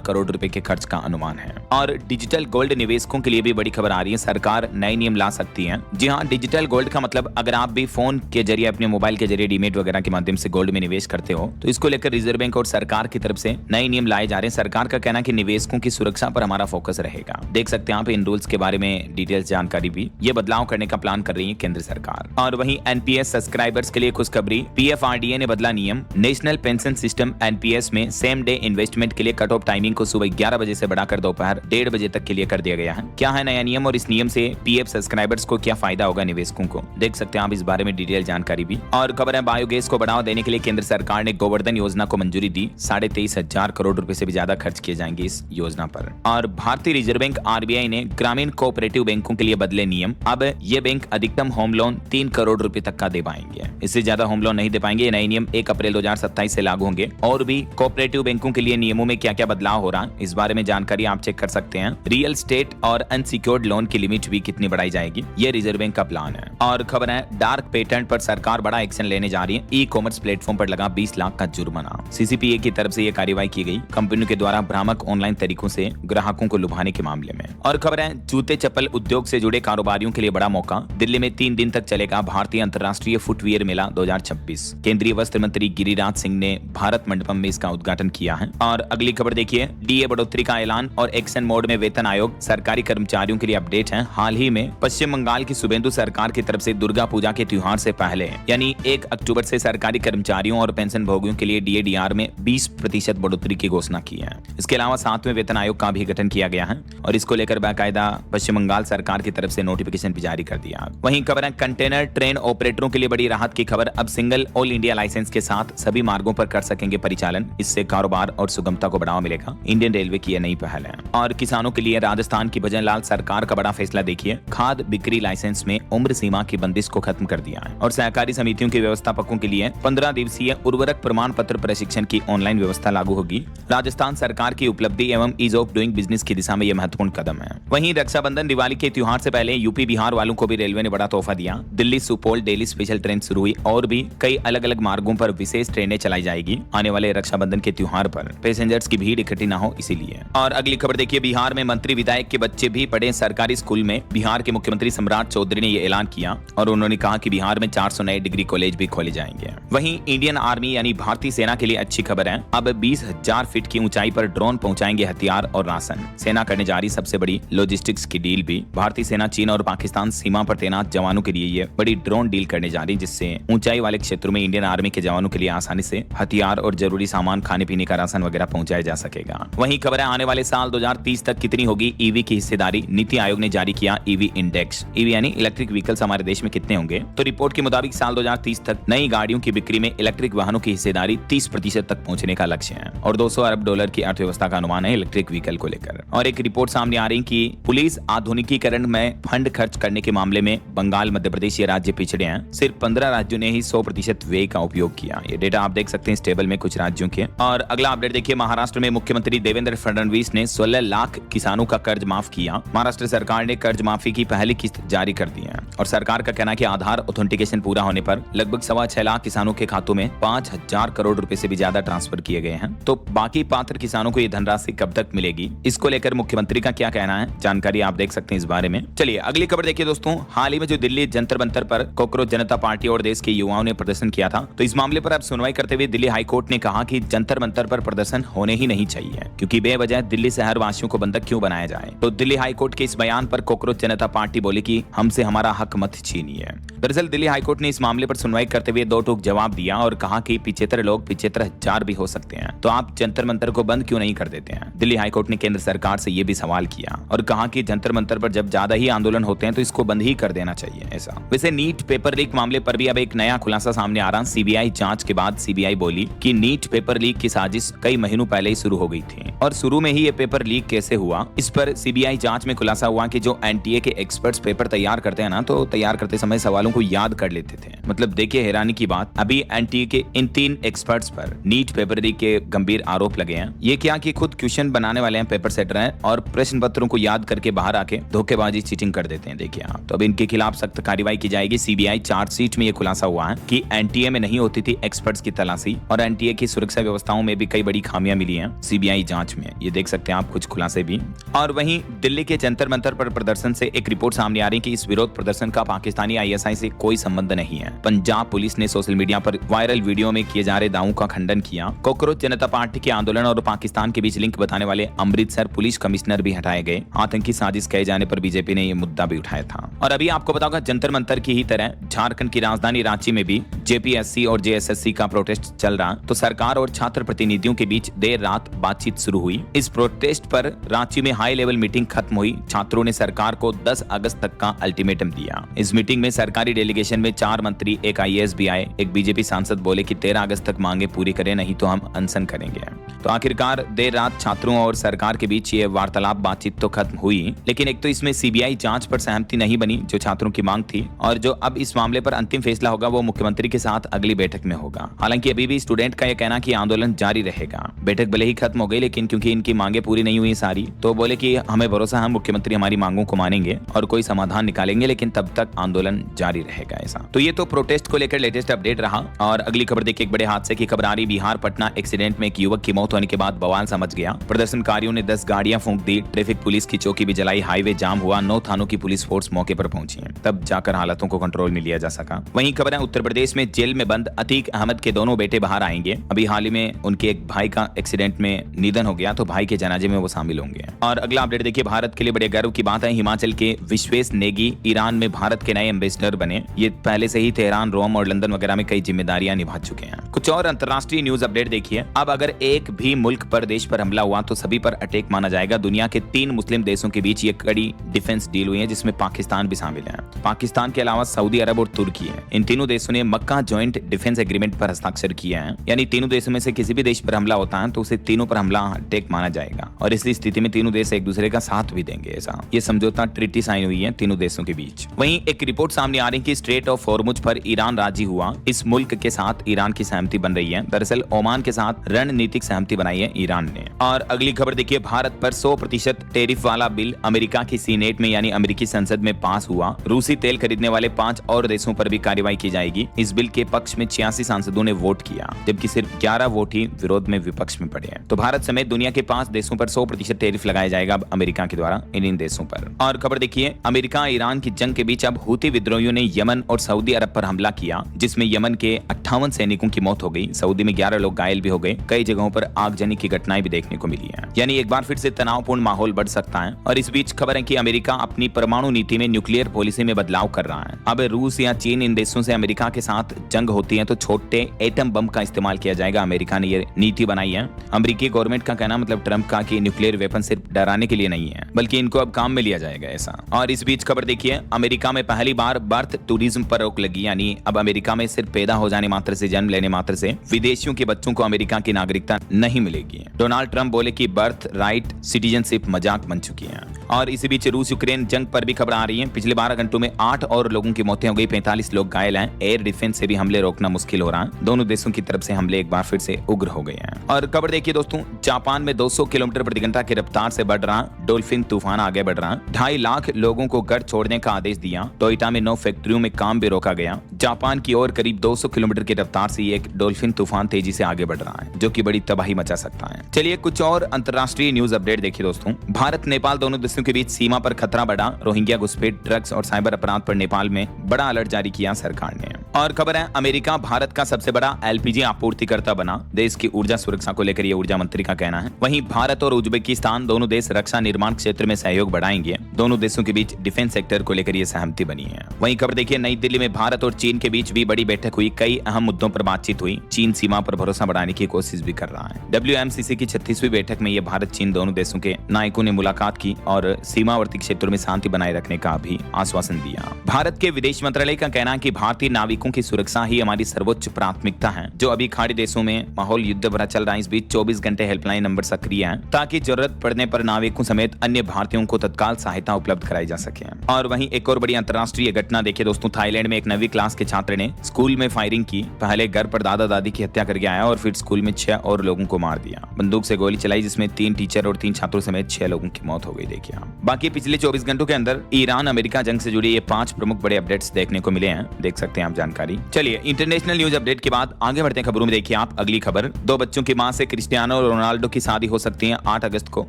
करोड़ रुपए के खर्च का अनुमान है। और डिजिटल गोल्ड निवेशकों के लिए भी बड़ी खबर आ रही है, सरकार नए नियम ला सकती है। जी हाँ, डिजिटल गोल्ड का मतलब अगर आप भी फोन के जरिए अपने मोबाइल के जरिए डीमेट वगैरह के माध्यम से गोल्ड में निवेश करते हो तो इसको लेकर रिजर्व बैंक और सरकार की तरफ से नए नियम लाए जा रहे हैं। सरकार का कहना है कि निवेशकों की सुरक्षा पर हमारा फोकस रहेगा। देख सकते हैं आप इन रूल्स के बारे में डिटेल्स जानकारी भी। ये बदलाव करने का प्लान कर रही है केंद्र सरकार। और वहीं NPS सब्सक्राइबर्स के लिए खुशखबरी, PFRDA ने बदला नियम। नेशनल पेंशन सिस्टम NPS में सेम डे इन्वेस्टमेंट के लिए कट ऑफ टाइमिंग को सुबह 11 बजे से बढ़ाकर दोपहर 1:30 बजे तक के लिए कर दिया गया है। क्या है नया नियम और इस नियम से PF सब्सक्राइबर्स को क्या फायदा होगा निवेशकों को, देख सकते हैं आप इस बारे में डिटेल जानकारी भी। और खबर है बायोगैस को बढ़ावा देने के लिए केंद्र सरकार ने गोवर्धन योजना को मंजूरी दी। 23,500 करोड़ रुपए से भी ज्यादा खर्च किए जाएंगे इस योजना पर। और भारतीय रिजर्व बैंक RBI ने ग्रामीण कोऑपरेटिव बैंकों के लिए बदले नियम। अब ये बैंक अधिकतम होम लोन 3 करोड़ रुपए तक का दे पाएंगे, इससे ज्यादा होम लोन नहीं दे पाएंगे। ये नए नियम 1 अप्रैल 2027 से लागू होंगे। और भी कोऑपरेटिव बैंकों के लिए नियमों में क्या क्या बदलाव हो रहा है इस बारे में जानकारी आप चेक कर सकते हैं। रियल स्टेट और अनसिक्योर्ड लोन की लिमिट भी कितनी बढ़ाई जाएगी, ये रिजर्व बैंक का प्लान है। और खबर है डार्क पेटेंट पर सरकार बड़ा एक्शन लेने जा रही है। ई-कॉमर्स प्लेटफॉर्म पर लगा 20 लाख का जुर्माना। CCPA की तरफ से यह कार्रवाई की गई कंपनियों के द्वारा भ्रामक ऑनलाइन तरीकों से ग्राहकों को लुभाने के मामले में। और खबर है जूते चप्पल उद्योग से जुड़े कारोबारियों के लिए बड़ा मौका। दिल्ली में 3 दिन तक चलेगा भारतीय अंतर्राष्ट्रीय फुटवियर मेला 2026। केंद्रीय वस्त्र मंत्री गिरिराज सिंह ने भारत मंडपम में इसका उद्घाटन किया है। और अगली खबर देखिए, DA बढ़ोतरी का ऐलान और एक्शन मोड में वेतन आयोग। सरकारी कर्मचारियों के लिए अपडेट है। हाल ही में पश्चिम बंगाल की शुभेंदु सरकार की तरफ से दुर्गा पूजा के त्योहार से पहले यानी 1 अक्टूबर से सरकारी कर्मचारियों और पेंशन भोगियों के लिए DA/DR में 20% बढ़ोतरी की घोषणा की है। इसके अलावा 7वें वेतन आयोग का भी गठन किया गया है और इसको लेकर बाकायदा पश्चिम बंगाल सरकार की तरफ से नोटिफिकेशन भी जारी कर दिया। वहीं खबर है कंटेनर ट्रेन ऑपरेटरों के लिए बड़ी राहत की खबर। अब सिंगल ऑल इंडिया लाइसेंस के साथ सभी मार्गों पर कर सकेंगे परिचालन। इससे कारोबार और सुगमता को बढ़ावा मिलेगा। इंडियन रेलवे की यह नई पहल है। और किसानों के लिए राजस्थान की भजनलाल सरकार का बड़ा फैसला देखिए, खाद बिक्री लाइसेंस में उम्र सीमा की बंदिश को खत्म कर दिया है। और सहकारी समितियों के व्यवस्थापकों के लिए 15 दिवसीय उर्वरक प्रमाण पत्र प्रशिक्षण की ऑनलाइन व्यवस्था लागू होगी। राजस्थान सरकार की उपलब्धि एवं ईज ऑफ डूइंग बिजनेस की दिशा में यह महत्वपूर्ण कदम है। वहीं रक्षाबंधन दिवाली के त्योहार से पहले यूपी बिहार वालों को भी रेलवे ने बड़ा तोहफा दिया। Delhi Supaul daily special train शुरू हुई और भी कई अलग अलग मार्गों पर विशेष ट्रेनें चलाई जाएगी। आने वाले रक्षाबंधन के त्योहार पर पैसेंजर्स की भीड़ इकट्ठी न हो इसीलिए। और अगली खबर देखिए, बिहार में मंत्री विधायक के बच्चे भी पढ़े सरकारी स्कूल में। बिहार के मुख्यमंत्री सम्राट चौधरी ने यह ऐलान किया और उन्होंने कहा कि बिहार में 400 नए डिग्री कॉलेज भी खोले जाएंगे। वहीं इंडियन आर्मी यानी भारतीय सेना के लिए अच्छी खबर है। अब 20,000 फीट की ऊंचाई पर ड्रोन पहुंचाएंगे हथियार और राशन। सेना करने जा रही सबसे बड़ी लॉजिस्टिक्स की डील भी। भारतीय सेना चीन और पाकिस्तान सीमा पर तैनात जवानों के लिए ये बड़ी ड्रोन डील करने जा रही है, जिससे ऊंचाई वाले क्षेत्रों में इंडियन आर्मी के जवानों के लिए आसानी से हथियार और जरूरी सामान, खाने पीने का राशन वगैरह पहुंचाया जा सकेगा। वहीं खबर है आने वाले साल 2030 तक कितनी होगी ईवी की हिस्सेदारी। नीति आयोग ने जारी किया ईवी इंडेक्स। ईवी यानी इलेक्ट्रिक व्हीकल्स हमारे देश में कितने होंगे, तो रिपोर्ट के मुताबिक साल 2030 तक नई गाड़ियों की बिक्री में इलेक्ट्रिक वाहनों की हिस्सेदारी 30% तक पहुंचने का लक्ष्य है और $200 अरब की अर्थव्यवस्था का अनुमान है इलेक्ट्रिक व्हीकल को लेकर। और एक रिपोर्ट सामने आ रही कि पुलिस आधुनिकीकरण में फंड खर्च करने के मामले में बंगाल, मध्य प्रदेश ये राज्य पिछड़े हैं। सिर्फ 15 राज्यों ने ही 100% व्यय का उपयोग किया। ये डेटा आप देख सकते हैं इस टेबल में कुछ राज्यों के। और अगला अपडेट देखिए, महाराष्ट्र में मुख्यमंत्री देवेंद्र फडणवीस ने 16 लाख किसानों का कर्ज माफ किया। महाराष्ट्र सरकार ने कर्ज माफी की पहली किस्त जारी कर दी है और सरकार का कहना है कि आधार ऑथेंटिकेशन पूरा होने पर लगभग 6.25 लाख किसानों के खातों में 5,000 करोड़ रुपए से भी ज्यादा ट्रांसफर किए गए हैं। तो बाकी पात्र किसानों को ये धनराशि कब तक मिलेगी, इसको लेकर मुख्यमंत्री का क्या कहना है, जानकारी आप देख सकते हैं इस बारे में। चलिए अगली खबर देखिए दोस्तों, हाल ही में जो दिल्ली जंतर मंतर पर कॉकरोच जनता पार्टी और देश के युवाओं ने प्रदर्शन किया था, तो इस मामले पर अब सुनवाई करते हुए दिल्ली हाईकोर्ट ने कहा कि जंतर मंतर पर प्रदर्शन होने ही नहीं चाहिए, क्योंकि बेवजह दिल्ली शहर वासियों को बंधक क्यों बनाया जाए। तो दिल्ली हाईकोर्ट के इस बयान पर कॉकरोच जनता पार्टी बोली कि हमसे हमारा हक मत छीनिए। दरअसल दिल्ली हाईकोर्ट ने इस मामले पर सुनवाई करते हुए 2 टूक जवाब दिया और कहा कि 75 लोग 75,000 भी हो सकते हैं, तो आप जंतर मंतर को बंद क्यों नहीं कर देते हैं। दिल्ली हाईकोर्ट ने केंद्र सरकार से यह भी सवाल किया और कहा कि जंतर मंतर पर जब ज्यादा ही आंदोलन होते हैं तो इसको बंद ही कर देना चाहिए। ऐसा वैसे नीट पेपर लीक मामले पर भी अब एक नया खुलासा सामने आ रहा। सीबीआई जांच के बाद सीबीआई बोली कि नीट पेपर लीक की साजिश कई महीनों पहले ही शुरू हो गई थी। और शुरू में ही ये पेपर लीक कैसे हुआ, इस पर सीबीआई जांच में खुलासा हुआ कि जो एनटीए के एक्सपर्ट्स पेपर तैयार करते हैं ना, तो तैयार करते समय सवालों को याद कर लेते थे। मतलब देखिए हैरानी की बात, अभी एनटीए के इन 3 एक्सपर्ट्स पर नीट पेपर लीक के गंभीर आरोप लगे हैं। ये क्या कि खुद क्वेश्चन बनाने वाले हैं, पेपर सेटर हैं, और प्रश्न पत्रों को याद करके बाहर आके धोखेबाजी चीटिंग कर देते हैं। देखिए आप, तो अब इनके खिलाफ सख्त कार्रवाई की जाएगी। सीबीआई चार्जशीट में ये खुलासा हुआ है कि एनटीए में नहीं होती थी एक्सपर्ट्स की तलाशी, और एनटीए की सुरक्षा व्यवस्थाओं में भी कई बड़ी खामियां मिली हैं सीबीआई जांच में। ये देख सकते हैं आप कुछ खुलासे भी। और वहीं दिल्ली के जंतर मंतर पर प्रदर्शन से एक रिपोर्ट सामने आ रही है कि इस विरोध प्रदर्शन का पाकिस्तानी आईएसआई से कोई संबंध नहीं है। पंजाब पुलिस ने सोशल मीडिया पर वायरल वीडियो में किए जा रहे दावों का खंडन किया। कॉकरोच जनता पार्टी के आंदोलन और पाकिस्तान के बीच लिंक बताने वाले अमृतसर पुलिस कमिश्नर भी हटाए गए। आतंकी साजिश कहे जाने पर बीजेपी ने यह मुद्दा भी उठाया था। और अभी आपको बताऊंगा, जंतर मंतर की ही तरह झारखंड की राजधानी रांची में भी जेपीएससी और जेएसएससी का प्रोटेस्ट चल रहा, तो सरकार और छात्र प्रतिनिधियों के बीच देर रात बातचीत शुरू हुई। इस प्रोटेस्ट पर रांची में हाई लेवल मीटिंग खत्म हुई। छात्रों ने सरकार को 10 अगस्त तक का अल्टीमेटम दिया। इस मीटिंग में सरकारी डेलीगेशन में 4 मंत्री, एक आईएएस भी आए। एक बीजेपी सांसद बोले कि 13 अगस्त तक मांगे पूरी करें, नहीं तो हम अनशन करेंगे। तो आखिरकार देर रात छात्रों और सरकार के बीच ये वार्तालाप बातचीत तो खत्म हुई, लेकिन एक तो इसमें सीबीआई जांच पर सहमति नहीं बनी जो छात्रों की मांग थी, और जो अब इस मामले पर अंतिम फैसला होगा वो मुख्यमंत्री के साथ अगली बैठक में होगा। हालांकि अभी भी स्टूडेंट का यह कहना कि आंदोलन जारी रहेगा। बैठक भले ही खत्म हो गई, लेकिन क्योंकि इनकी मांगे पूरी नहीं हुई सारी, तो बोले कि हमें भरोसा है मुख्यमंत्री हमारी मांगों को मानेंगे और कोई समाधान निकालेंगे, लेकिन तब तक आंदोलन जारी रहेगा। ऐसा तो ये तो प्रोटेस्ट को लेकर लेटेस्ट अपडेट रहा। और अगली खबर देखिए, एक बड़े हादसे की खबर आ रही। बिहार पटना एक्सीडेंट में एक युवक की मौत होने के बाद बवाल समझ गया। प्रदर्शनकारियों ने 10 गाड़ियां फूंक दी, ट्रैफिक पुलिस की चौकी भी जलाई, हाईवे जाम हुआ, 9 थानों की पुलिस फोर्स मौके पर पहुंची है, तब जाकर हालातों को कंट्रोल में लिया जा सका। वहीं खबर है, उत्तर प्रदेश में जेल में बंद अतीक अहमद के दोनों बेटे बाहर आएंगे। अभी हाल ही में उनके एक भाई का एक्सीडेंट में निधन हो गया, तो भाई के जनाजे में वो शामिल होंगे। और अगला अपडेट देखिए, भारत के लिए बड़े गर्व की बात है, हिमाचल के विश्वेश नेगी ईरान में भारत के नए एम्बेसडर बने। ये पहले से ही तेहरान, रोम और लंदन वगैरह में कई जिम्मेदारियां निभा चुके हैं। कुछ और अंतर्राष्ट्रीय न्यूज अपडेट देखिए। अब अगर एक भी मुल्क पर देश पर हमला हुआ तो सभी पर अटैक माना जाएगा। दुनिया के 3 मुस्लिम देशों के बीच ये कड़ी डिफेंस डील हुई है, जिसमें पाकिस्तान भी शामिल है। पाकिस्तान के अलावा सऊदी अरब और तुर्की है। इन तीनों देशों ने मक्का जॉइंट डिफेंस एग्रीमेंट पर हस्ताक्षर किया है। यानी तीनों देशों में से किसी भी देश पर हमला होता है तो उसे तीनों पर हमला अटैक माना जाएगा, और इसी स्थिति में तीनों देश एक दूसरे का साथ भी देंगे। ऐसा ये समझौता ट्रीटी साइन हुई है तीनों देशों के बीच। वहीं एक रिपोर्ट सामने आ रही है कि स्ट्रेट ऑफ हॉर्मुज पर ईरान राजी हुआ। इस मुल्क के साथ ईरान की सहमति बन रही है। दरअसल ओमान के साथ रणनीतिक सहमति बनाई है ईरान ने। और अगली खबर देखिए, भारत पर 100% टैरिफ वाला बिल अमेरिका की सीनेट में यानी अमेरिकी संसद में पास हुआ। रूसी तेल खरीदने वाले 5 और देशों पर भी कार्रवाई की जाएगी। इस बिल के पक्ष में 86 सांसदों ने वोट किया, जबकि सिर्फ 11 वोट ही विरोध में विपक्ष में पड़े हैं। तो भारत समेत दुनिया के 5 देशों पर 100% टैरिफ लगाया जाएगा अमेरिका के द्वारा इन देशों पर। और खबर देखिए, अमेरिका ईरान की जंग के बीच अब हूती विद्रोहियों ने यमन और सऊदी अरब पर हमला किया, जिसमें यमन के 58 सैनिकों की मौत हो गई। सऊदी में 11 लोग घायल भी हो गए। कई जगहों पर आगजनी की घटनाएं भी देखने को मिली है। यानी एक बार फिर से तनावपूर्ण माहौल बढ़ सकता है। और इस बीच खबर है कि अमेरिका अपनी परमाणु नीति में न्यूक्लियर पॉलिसी में बदलाव कर रहा है। अब रूस या चीन इन देशों से अमेरिका के साथ जंग होती है तो छोटे एटम बम का इस्तेमाल किया जाएगा। अमेरिका ने ये नीति बनाई है। अमेरिकी गवर्नमेंट का कहना, मतलब ट्रंप का, कि न्यूक्लियर वेपन सिर्फ डराने के लिए नहीं है, बल्कि इनको अब काम में लिया जाएगा ऐसा। और इस बीच खबर देखिए, अमेरिका में पहली बार बर्थ टूरिज्म पर रोक लगी। यानी अब अमेरिका में सिर्फ पैदा हो जाने मात्र से, जन्म लेने मात्र से विदेशियों के बच्चों को अमेरिका की नागरिकता नहीं मिलेगी। डोनाल्ड ट्रंप बोले कि बर्थ राइट सिटीजनशिप मजाक बन चुकी है। और इसी बीच रूस यूक्रेन जंग पर भी खबर आ रही है। पिछले 12 घंटों में 8 और लोगों की मौतें हो गई, 45 लोग घायल हैं। एयर डिफेंस से भी हमले रोकना मुश्किल हो रहा है। दोनों देशों की तरफ से हमले एक बार फिर से उग्र हो गए हैं। और खबर देखिए दोस्तों, जापान में 200 किलोमीटर प्रति घंटा की रफ्तार से बढ़ रहा डॉल्फिन तूफान आगे बढ़ रहा। 2.5 लाख लोगों को घर छोड़ने का आदेश दिया। टोयोटा में 9 फैक्ट्रियों में काम भी रोका गया। जापान की ओर करीब 200 किलोमीटर की रफ्तार से एक डॉल्फिन तूफान तेजी से आगे बढ़ रहा है, जो कि बड़ी तबाही मचा सकता है। चलिए कुछ और अंतर्राष्ट्रीय न्यूज अपडेट देखिए दोस्तों। भारत नेपाल दोनों देशों के बीच सीमा पर खतरा बढ़ा। रोहिंग्या घुसपैठ, ड्रग्स और साइबर अपराध पर नेपाल में बड़ा अलर्ट जारी किया सरकार ने। और खबर है, अमेरिका भारत का सबसे बड़ा एलपीजी आपूर्तिकर्ता बना। देश की ऊर्जा सुरक्षा को लेकर यह ऊर्जा मंत्री का कहना है। वहीं भारत और उज्बेकिस्तान दोनों देश रक्षा निर्माण क्षेत्र में सहयोग बढ़ाएंगे। दोनों देशों के बीच डिफेंस सेक्टर को लेकर यह सहमति बनी है। वहीं खबर देखिए, नई दिल्ली में भारत और चीन के बीच भी बड़ी बैठक हुई। कई अहम मुद्दों पर बातचीत हुई। चीन सीमा पर भरोसा बढ़ाने की कोशिश भी कर रहा है। WMCC की 36वीं बैठक में यह भारत चीन दोनों देशों के नायकों ने मुलाकात की और और सीमावर्ती क्षेत्रों में शांति बनाए रखने का भी आश्वासन दिया। भारत के विदेश मंत्रालय का कहना है कि भारतीय नाविकों की सुरक्षा ही हमारी सर्वोच्च प्राथमिकता है। जो अभी खाड़ी देशों में माहौल युद्ध भरा चल रहा है, इस बीच 24 घंटे हेल्पलाइन नंबर सक्रिय है ताकि जरूरत पड़ने पर नाविकों समेत अन्य भारतीयों को तत्काल सहायता उपलब्ध कराई जा सके। और वहीं एक और बड़ी अंतर्राष्ट्रीय घटना देखिए दोस्तों, थाईलैंड में एक 9वीं क्लास के छात्र ने स्कूल में फायरिंग की। पहले घर पर दादा दादी की हत्या करके आया और फिर स्कूल में 6 और लोगों को मार दिया। बंदूक से गोली चलाई जिसमें 3 टीचर और 3 छात्रों समेत 6 लोगों की मौत हो गई। देखिए बाकी पिछले 24 घंटों के अंदर ईरान अमेरिका जंग से जुड़ी ये 5 प्रमुख बड़े अपडेट्स देखने को मिले हैं। देख सकते हैं आप जानकारी। चलिए इंटरनेशनल न्यूज अपडेट के बाद आगे बढ़ते हैं खबरों में। देखिए आप अगली खबर, 2 बच्चों की मां से क्रिस्टियानो रोनाल्डो की शादी हो सकती है 8 अगस्त को।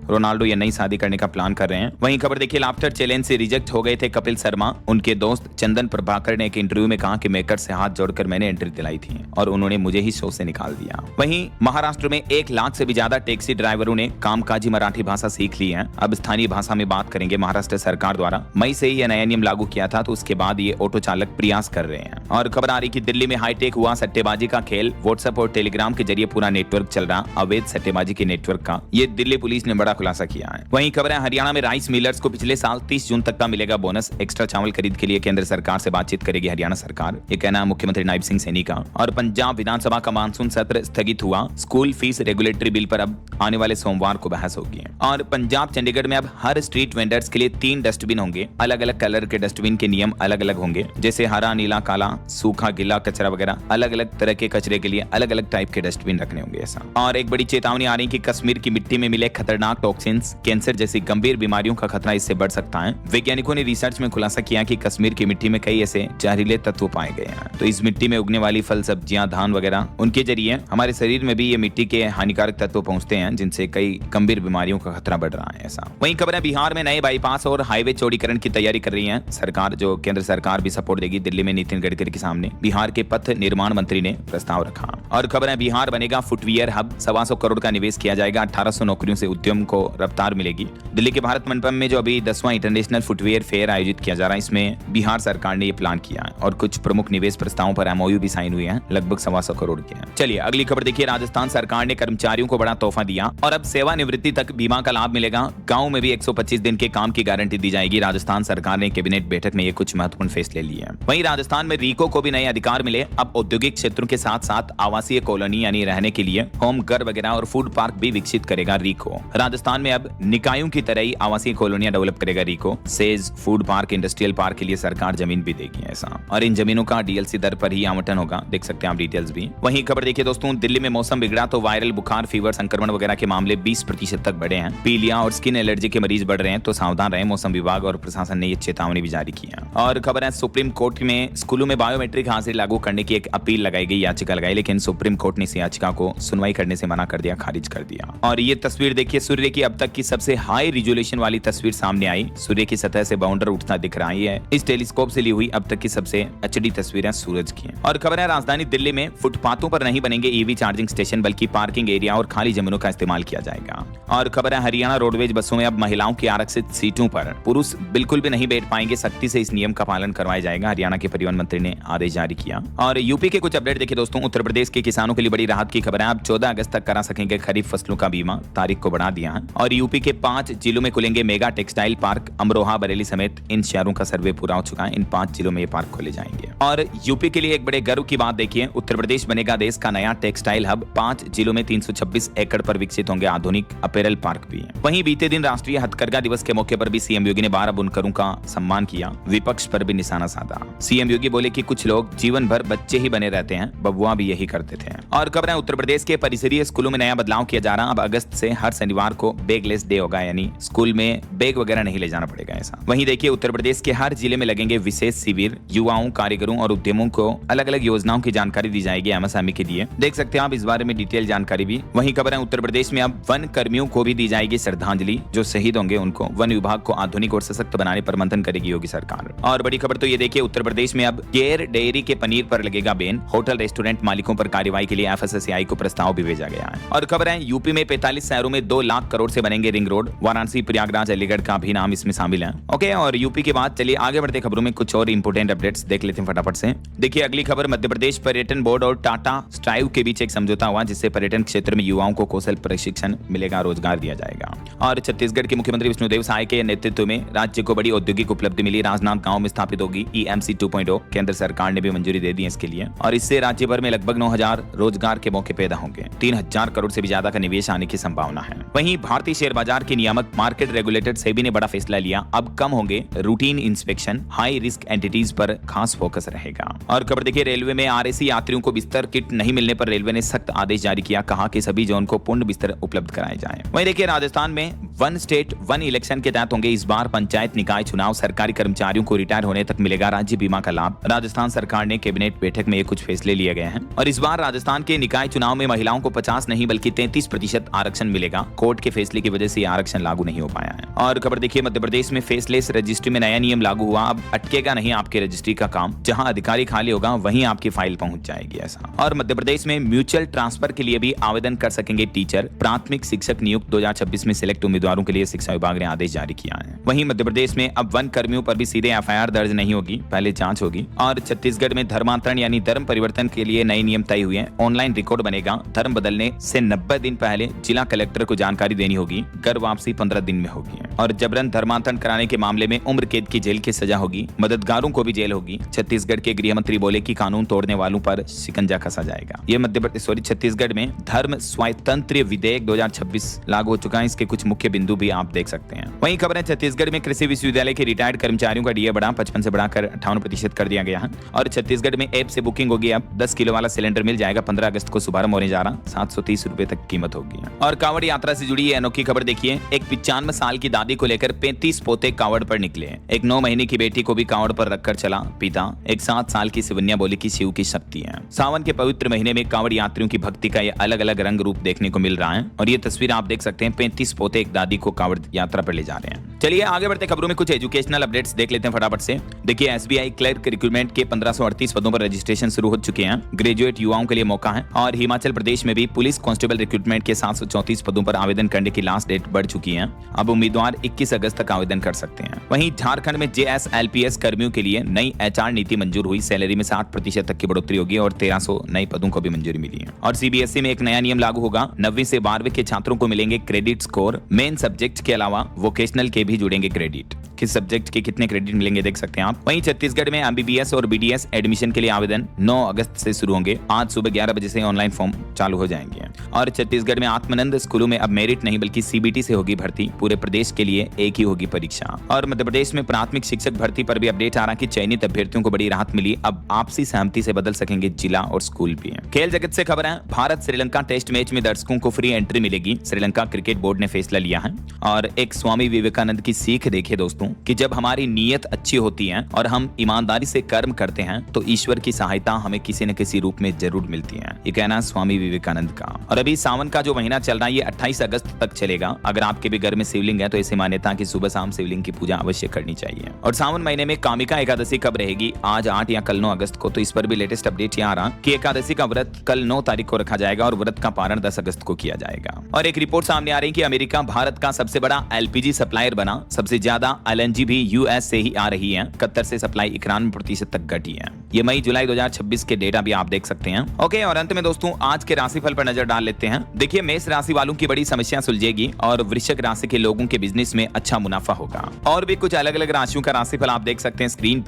रोनाल्डो ये नई शादी करने का प्लान कर रहे हैं। वहीं खबर देखिए, लाफ्टर चैलेंज से रिजेक्ट हो गए थे कपिल शर्मा। उनके दोस्त चंदन प्रभाकर ने एक इंटरव्यू में कहा कि मेकर से हाथ जोड़कर मैंने एंट्री दिलाई थी और उन्होंने मुझे ही शो से निकाल दिया। वहीं महाराष्ट्र में 1 लाख से भी ज्यादा टैक्सी ड्राइवरों ने कामकाजी मराठी भाषा सीख ली है। अब स्थानीय भाषा में बात करेंगे। महाराष्ट्र सरकार द्वारा मई से ही यह नया नियम लागू किया था, तो उसके बाद ये ऑटो चालक प्रयास कर रहे हैं। और खबर आ रही कि दिल्ली में हाईटेक हुआ सट्टेबाजी का खेल। व्हाट्सएप और टेलीग्राम के जरिए पूरा नेटवर्क चल रहा अवैध सट्टेबाजी के नेटवर्क का, ये दिल्ली पुलिस ने बड़ा खुलासा किया है। वहीं खबर है हरियाणा में राइस मिलर्स को पिछले साल 30 जून तक का मिलेगा बोनस। एक्स्ट्रा चावल खरीद के लिए केंद्र सरकार से बातचीत करेगी हरियाणा सरकार, ये कहना है मुख्यमंत्री नायब सिंह सैनी का। और पंजाब विधानसभा का मानसून सत्र स्थगित हुआ। स्कूल फीस रेगुलेटरी बिल पर अब आने वाले सोमवार को बहस होगी। और पंजाब चंडीगढ़ में अब हर स्ट्रीट वेंडर्स के लिए 3 डस्टबिन होंगे। अलग अलग कलर के डस्टबिन के नियम अलग अलग होंगे, जैसे हरा, नीला, काला, सूखा, गीला कचरा वगैरह। अलग अलग तरह के कचरे के लिए अलग अलग टाइप के डस्टबिन रखने होंगे ऐसा। और एक बड़ी चेतावनी आ रही है कि कश्मीर की मिट्टी में मिले खतरनाक टॉक्सिन्स, कैंसर जैसी गंभीर बीमारियों का खतरा इससे बढ़ सकता है। वैज्ञानिकों ने रिसर्च में खुलासा किया कि कश्मीर की मिट्टी में कई ऐसे जहरीले तत्व पाए गए हैं। तो इस मिट्टी में उगने वाली फल, सब्जियां, धान वगैरह, उनके जरिए हमारे शरीर में भी ये मिट्टी के हानिकारक तत्व पहुंचते हैं, जिनसे कई गंभीर बीमारियों का खतरा बढ़ रहा है ऐसा। वहीं खबर है बिहार में नए बाईपास और हाईवे चौड़ीकरण की तैयारी कर रही है सरकार, जो केंद्र सरकार भी सपोर्ट देगी। दिल्ली में नितिन गडकरी के सामने बिहार के पथ निर्माण मंत्री ने प्रस्ताव रखा। और खबर है बिहार बनेगा फुटवियर हब। 125 करोड़ का निवेश किया जाएगा। 1800 नौकरियों से उद्यम को रफ्तार मिलेगी। दिल्ली के भारत मंडपम में जो अभी 10वां इंटरनेशनल फुटवियर फेयर आयोजित किया जा रहा है, इसमें बिहार सरकार ने ये प्लान किया है और कुछ प्रमुख निवेश प्रस्तावों पर MOU भी साइन हुए हैं, लगभग 125 करोड़ के हैं। चलिए अगली खबर देखिए, राजस्थान सरकार ने कर्मचारियों को बड़ा तोहफा दिया और अब सेवानिवृत्ति तक बीमा का लाभ मिलेगा। गाँव में भी 125 दिन के काम की गारंटी दी जाएगी। राजस्थान सरकार ने कैबिनेट बैठक में ये कुछ महत्वपूर्ण फैसले लिए हैं। वहीं राजस्थान में रीको को भी नए अधिकार मिले। अब औद्योगिक क्षेत्रों के साथ साथ आवासीय कॉलोनी यानी रहने के लिए होम घर वगैरह और फूड पार्क भी विकसित करेगा रीको। राजस्थान में अब निकायों की तरह ही आवासीय कॉलोनियां डेवलप करेगा RIICO. Says, food park, industrial park के लिए सरकार जमीन भी देगी ऐसा, और इन जमीनों का DLC दर पर ही आवंटन होगा। देख सकते हैं आप डिटेल्स भी। वहीं खबर देखिए दोस्तों, दिल्ली में मौसम बिगड़ा तो वायरल बुखार, फीवर, संक्रमण वगैरह के मामले 20% तक बढ़े हैं। पीलिया और स्किन एलर्जी के मरीज बढ़ रहे हैं, तो सावधान रहें। मौसम विभाग और प्रशासन ने ये चेतावनी भी जारी की है। और खबर है सुप्रीम कोर्ट में स्कूलों में बायोमेट्रिक हाजिरी लागू करने की एक अपील लगाई गई, याचिका लगाई, लेकिन सुप्रीम कोर्ट ने इस याचिका को सुनवाई करने से मना कर दिया, खारिज कर दिया। और ये तस्वीर देखिए, सूर्य की अब तक की सबसे हाई रिजोल्यूशन वाली तस्वीर सामने आई। सूर्य की सतह से बाउंडर उठता दिख रहा है। इस टेलीस्कोप से ली हुई अब तक की सबसे HD तस्वीरें सूरज की हैं। और खबर है राजधानी दिल्ली में फुटपाथों पर नहीं बनेंगे EV चार्जिंग स्टेशन, बल्कि पार्किंग एरिया और खाली जमीनों का इस्तेमाल किया जाएगा। और खबर है हरियाणा रोडवेज बसों में अब महिलाओं की आरक्षित सीटों पर पुरुष बिल्कुल भी नहीं बैठ पाएंगे। सख्ती से इस नियम का पालन करवाया जाएगा, हरियाणा के परिवहन मंत्री ने आदेश जारी किया। और यूपी के कुछ अपडेट देखिए दोस्तों, उत्तर प्रदेश के किसानों के लिए बड़ी राहत की खबर है। अब 14 अगस्त तक करा सकेंगे खरीफ फसलों का बीमा, तारीख को बढ़ा दिया है। और यूपी के 5 जिलों में खुलेंगे mega textile park. Amroha, Bareilly समेत इन शहरों का सर्वे पूरा हो चुका है। इन 5 जिलों में ये पार्क खोले जाएंगे। और यूपी के लिए एक बड़े गर्व की बात देखिए, उत्तर प्रदेश बनेगा देश का नया टेक्सटाइल हब। 5 जिलों में 326 एकड़ पर विकसित होंगे आधुनिक अपैरल पार्क भी है। वहीं बीते दिन राष्ट्रीय हथकरघा दिवस के मौके पर भी सीएम योगी ने 12 बुनकरों का सम्मान किया। विपक्ष पर भी निशाना साधा। सीएम योगी बोले कि कुछ लोग जीवन भर बच्चे ही बने रहते हैं, बबुआ भी यही करते थे। और खबर है उत्तर प्रदेश के परिसरीय स्कूलों में नया बदलाव किया जा रहा। अब अगस्त से हर शनिवार को बैगलेस डे होगा, यानी स्कूल में बैग वगैरह नहीं ले जाना पड़ेगा ऐसा। वहीं देखिए उत्तर प्रदेश के हर जिले में लगेंगे विशेष शिविर। युवाओं, कारीगरों और उद्यमों को अलग अलग योजनाओं की जानकारी दी जाएगी MSME के लिए। देख सकते हैं आप इस बारे में डिटेल जानकारी भी। वहीं खबर है उत्तर प्रदेश में अब वन कर्मियों को भी दी जाएगी श्रद्धांजलि। जो शहीद होंगे उनको वन विभाग को आधुनिक और सशक्त बनाने पर मंथन करेगी योगी सरकार। और बड़ी खबर तो ये देखिए, उत्तर प्रदेश में अब गैर डेयरी के पनीर पर लगेगा बैन। होटल रेस्टोरेंट मालिकों पर कार्रवाई के लिए FSSAI को प्रस्ताव भी भेजा गया है। और खबर है यूपी में 45 शहरों में 2 लाख करोड़ से बनेंगे रिंग रोड। वाराणसी, प्रयागराज, अलीगढ़ का भी नाम इसमें शामिल है। ओके, और यूपी के बाद चलिए आगे बढ़ते खबरों में कुछ और इंपोर्टेंट अपडेट्स देख लेते हैं फटाफट से। देखिए अगली खबर, मध्य प्रदेश पर्यटन बोर्ड और टाटा स्ट्राइव के बीच एक समझौता हुआ, जिससे पर्यटन क्षेत्र में युवाओं को कौशल प्रशिक्षण मिलेगा, रोजगार दिया जाएगा। और छत्तीसगढ़ के मुख्यमंत्री विष्णुदेव साय के नेतृत्व में राज्य को बड़ी औद्योगिक उपलब्धि मिली। राजनांदगांव में स्थापित होगी EMC 2.0, केंद्र सरकार ने भी मंजूरी दे दी है इसके लिए, और इससे राज्य भर में लगभग 9,000 रोजगार के मौके पैदा होंगे। 3,000 करोड़ से भी ज्यादा का निवेश आने की संभावना है। वहीं भारतीय शेयर बाजार के नियामक मार्केट रेगुलेटर सेबी ने बड़ा फैसला लिया। अब कम होंगे routine inspection, high risk entities पर खास फोकस रहेगा। और खबर देखिए, रेलवे में RAC यात्रियों को बिस्तर किट नहीं मिलने पर रेलवे ने सख्त आदेश जारी किया। कहा कि सभी जोन को पूर्ण बिस्तर उपलब्ध कराए जाएं। वहीं देखिए, राजस्थान में 1 स्टेट 1 इलेक्शन के तहत होंगे इस बार पंचायत निकाय चुनाव। सरकारी कर्मचारियों को रिटायर होने तक मिलेगा राज्य बीमा का लाभ। राजस्थान सरकार ने कैबिनेट बैठक में ये कुछ फैसले लिए गए हैं। और इस बार राजस्थान के निकाय चुनाव में महिलाओं को 50 नहीं बल्कि 33% आरक्षण मिलेगा। कोर्ट के फैसले की वजह से आरक्षण लागू नहीं हो पाया है। और खबर देखिए, मध्य प्रदेश में फेसलेस रजिस्ट्री में नया नियम लागू हुआ। अब अटकेगा नहीं आपके रजिस्ट्री का काम, जहां अधिकारी खाली होगा वहीं आपकी फाइल पहुंच जाएगी ऐसा। और मध्य प्रदेश में म्यूचुअल ट्रांसफर के लिए भी आवेदन कर सकेंगे टीचर। प्राथमिक शिक्षक नियुक्त 2026 में सिलेक्ट उम्मीदवारों के लिए शिक्षा विभाग ने आदेश जारी किया है। वहीं मध्य प्रदेश में अब वन कर्मियों पर भी सीधे FIR दर्ज नहीं होगी, पहले जांच होगी। और छत्तीसगढ़ में धर्मांतरण यानी धर्म परिवर्तन के लिए नए नियम तय हुए हैं। ऑनलाइन रिकॉर्ड बनेगा। धर्म बदलने से 90 दिन पहले जिला कलेक्टर को जानकारी देनी होगी। घर वापसी 15 दिन में होगी। और जबरन धर्मांतरण कराने के मामले में उम्र कैद की जेल की सजा होगी। मददगारों को भी जेल होगी। छत्तीसगढ़ के गृह मंत्री बोले कि कानून तोड़ने वालों पर शिकंजा कसा जाएगा। ये छत्तीसगढ़ में धर्म स्वातंत्र्य विधेयक 2026 लागू हो चुका है। इसके कुछ मुख्य बिंदु भी आप देख सकते हैं। वहीं खबर है, छत्तीसगढ़ में कृषि विश्वविद्यालय के रिटायर्ड कर्मचारियों का DA बढ़ा, 55 से बढ़ाकर 58% कर दिया गया है। और छत्तीसगढ़ में ऐप से बुकिंग होगी। अब 10 किलो वाला सिलेंडर मिल जाएगा। 15 अगस्त को शुभारंभ होने जा रहा, 730 रुपए तक कीमत होगी। और कांवड़ यात्रा से जुड़ी अनोखी खबर देखिए, एक 95 साल की दादी को लेकर 35 पोते कांवड़ पर निकले। एक 9 महीने की बेटी को भी कांवड़ पर रखकर चला पिता। एक 7 साल की शिवन्या बोली कि शिव की शक्ति है। सावन के पवित्र महीने में कांवड़ यात्रियों की भक्ति का ये अलग अलग रंग रूप देखने को मिल रहा है। और ये तस्वीर आप देख सकते हैं, 35 पोते एक दादी को कांवड़ यात्रा पर ले जा रहे हैं। चलिए आगे बढ़ते खबरों में कुछ एजुकेशनल अपडेट्स देख लेते हैं फटाफट से। देखिए, SBI क्लर्क रिक्रूटमेंट के 1538 पदों पर रजिस्ट्रेशन शुरू हो चुके हैं। ग्रेजुएट युवाओं के लिए मौका है। और हिमाचल प्रदेश में भी पुलिस कांस्टेबल रिक्रूटमेंट के 734 पदों पर आवेदन करने की लास्ट डेट बढ़ चुकी है। अब उम्मीदवार 21 अगस्त तक आवेदन कर सकते हैं। वहीं झारखंड में JSLPS कर्मियों के लिए नई HR नीति मंजूर हुई। सैलरी में 60% तक की बढ़ोतरी होगी और 1300 नए पदों को भी मंजूरी मिली है। और CBSE में एक नया नियम लागू होगा। 9वीं से 12वीं के छात्रों को मिलेंगे क्रेडिट स्कोर। मेन सब्जेक्ट के अलावा वोकेशनल के भी जुड़ेंगे क्रेडिट। किस सब्जेक्ट के कितने क्रेडिट मिलेंगे देख सकते हैं आप। वहीं छत्तीसगढ़ में MBBS और BDS एडमिशन के लिए आवेदन 9 अगस्त से शुरू होंगे। आज सुबह 11 बजे से ऑनलाइन फॉर्म चालू हो जाएंगे। और छत्तीसगढ़ में आत्मानंद स्कूलों में अब मेरिट नहीं बल्कि CBT से होगी भर्ती। पूरे प्रदेश के लिए एक ही होगी परीक्षा। और मध्य प्रदेश में प्राथमिक शिक्षक भर्ती पर भी अपडेट आ रहा कि चयनित अभ्यर्थियों को बड़ी राहत मिली। अब आपसी सहमति से बदल सकेंगे जिला और स्कूल भी। खेल जगत से खबर है, भारत श्रीलंका टेस्ट मैच में दर्शकों को फ्री एंट्री मिलेगी। श्रीलंका क्रिकेट बोर्ड ने फैसला लिया है। और एक स्वामी विवेकानंद की सीख देखिए दोस्तों, कि जब हमारी नीयत अच्छी होती है और हम ईमानदारी से कर्म करते हैं तो ईश्वर की सहायता हमें किसी न किसी रूप में जरूर मिलती है। ये कहना स्वामी विवेकानंद का। और अभी सावन का जो महीना चल रहा है ये 28 अगस्त तक चलेगा। अगर आपके भी घर में शिवलिंग है तो ऐसी मान्यता कि सुबह शाम शिवलिंग की पूजा अवश्य करनी चाहिए। और सावन महीने में कामिका एकादशी कब रहेगी, आज 8 या कल 9 अगस्त को, तो इस पर भी लेटेस्ट अपडेट यहाँ आ रहा कि एकादशी का व्रत कल 9 तारीख को रखा जाएगा और व्रत का पारण 10 अगस्त को किया जाएगा। और एक रिपोर्ट सामने आ रही कि अमेरिका भारत का सबसे बड़ा LPG सप्लायर बना। सबसे ज्यादा LNG भी US से ही आ रही है। कतर से सप्लाई 91% तक घटी है। ये मई जुलाई 2026 के डेटा भी आप देख सकते हैं। ओके, और अंत में दोस्तों आज के राशिफल पर नजर डाल लेते हैं। देखिए, मेष राशि वालों की बड़ी समस्या सुलझेगी और वृश्चिक राशि के लोगों के बिजनेस में अच्छा मुनाफा होगा। और भी कुछ अलग अलग राशियों का राशिफल आप देख सकते हैं स्क्रीन पर।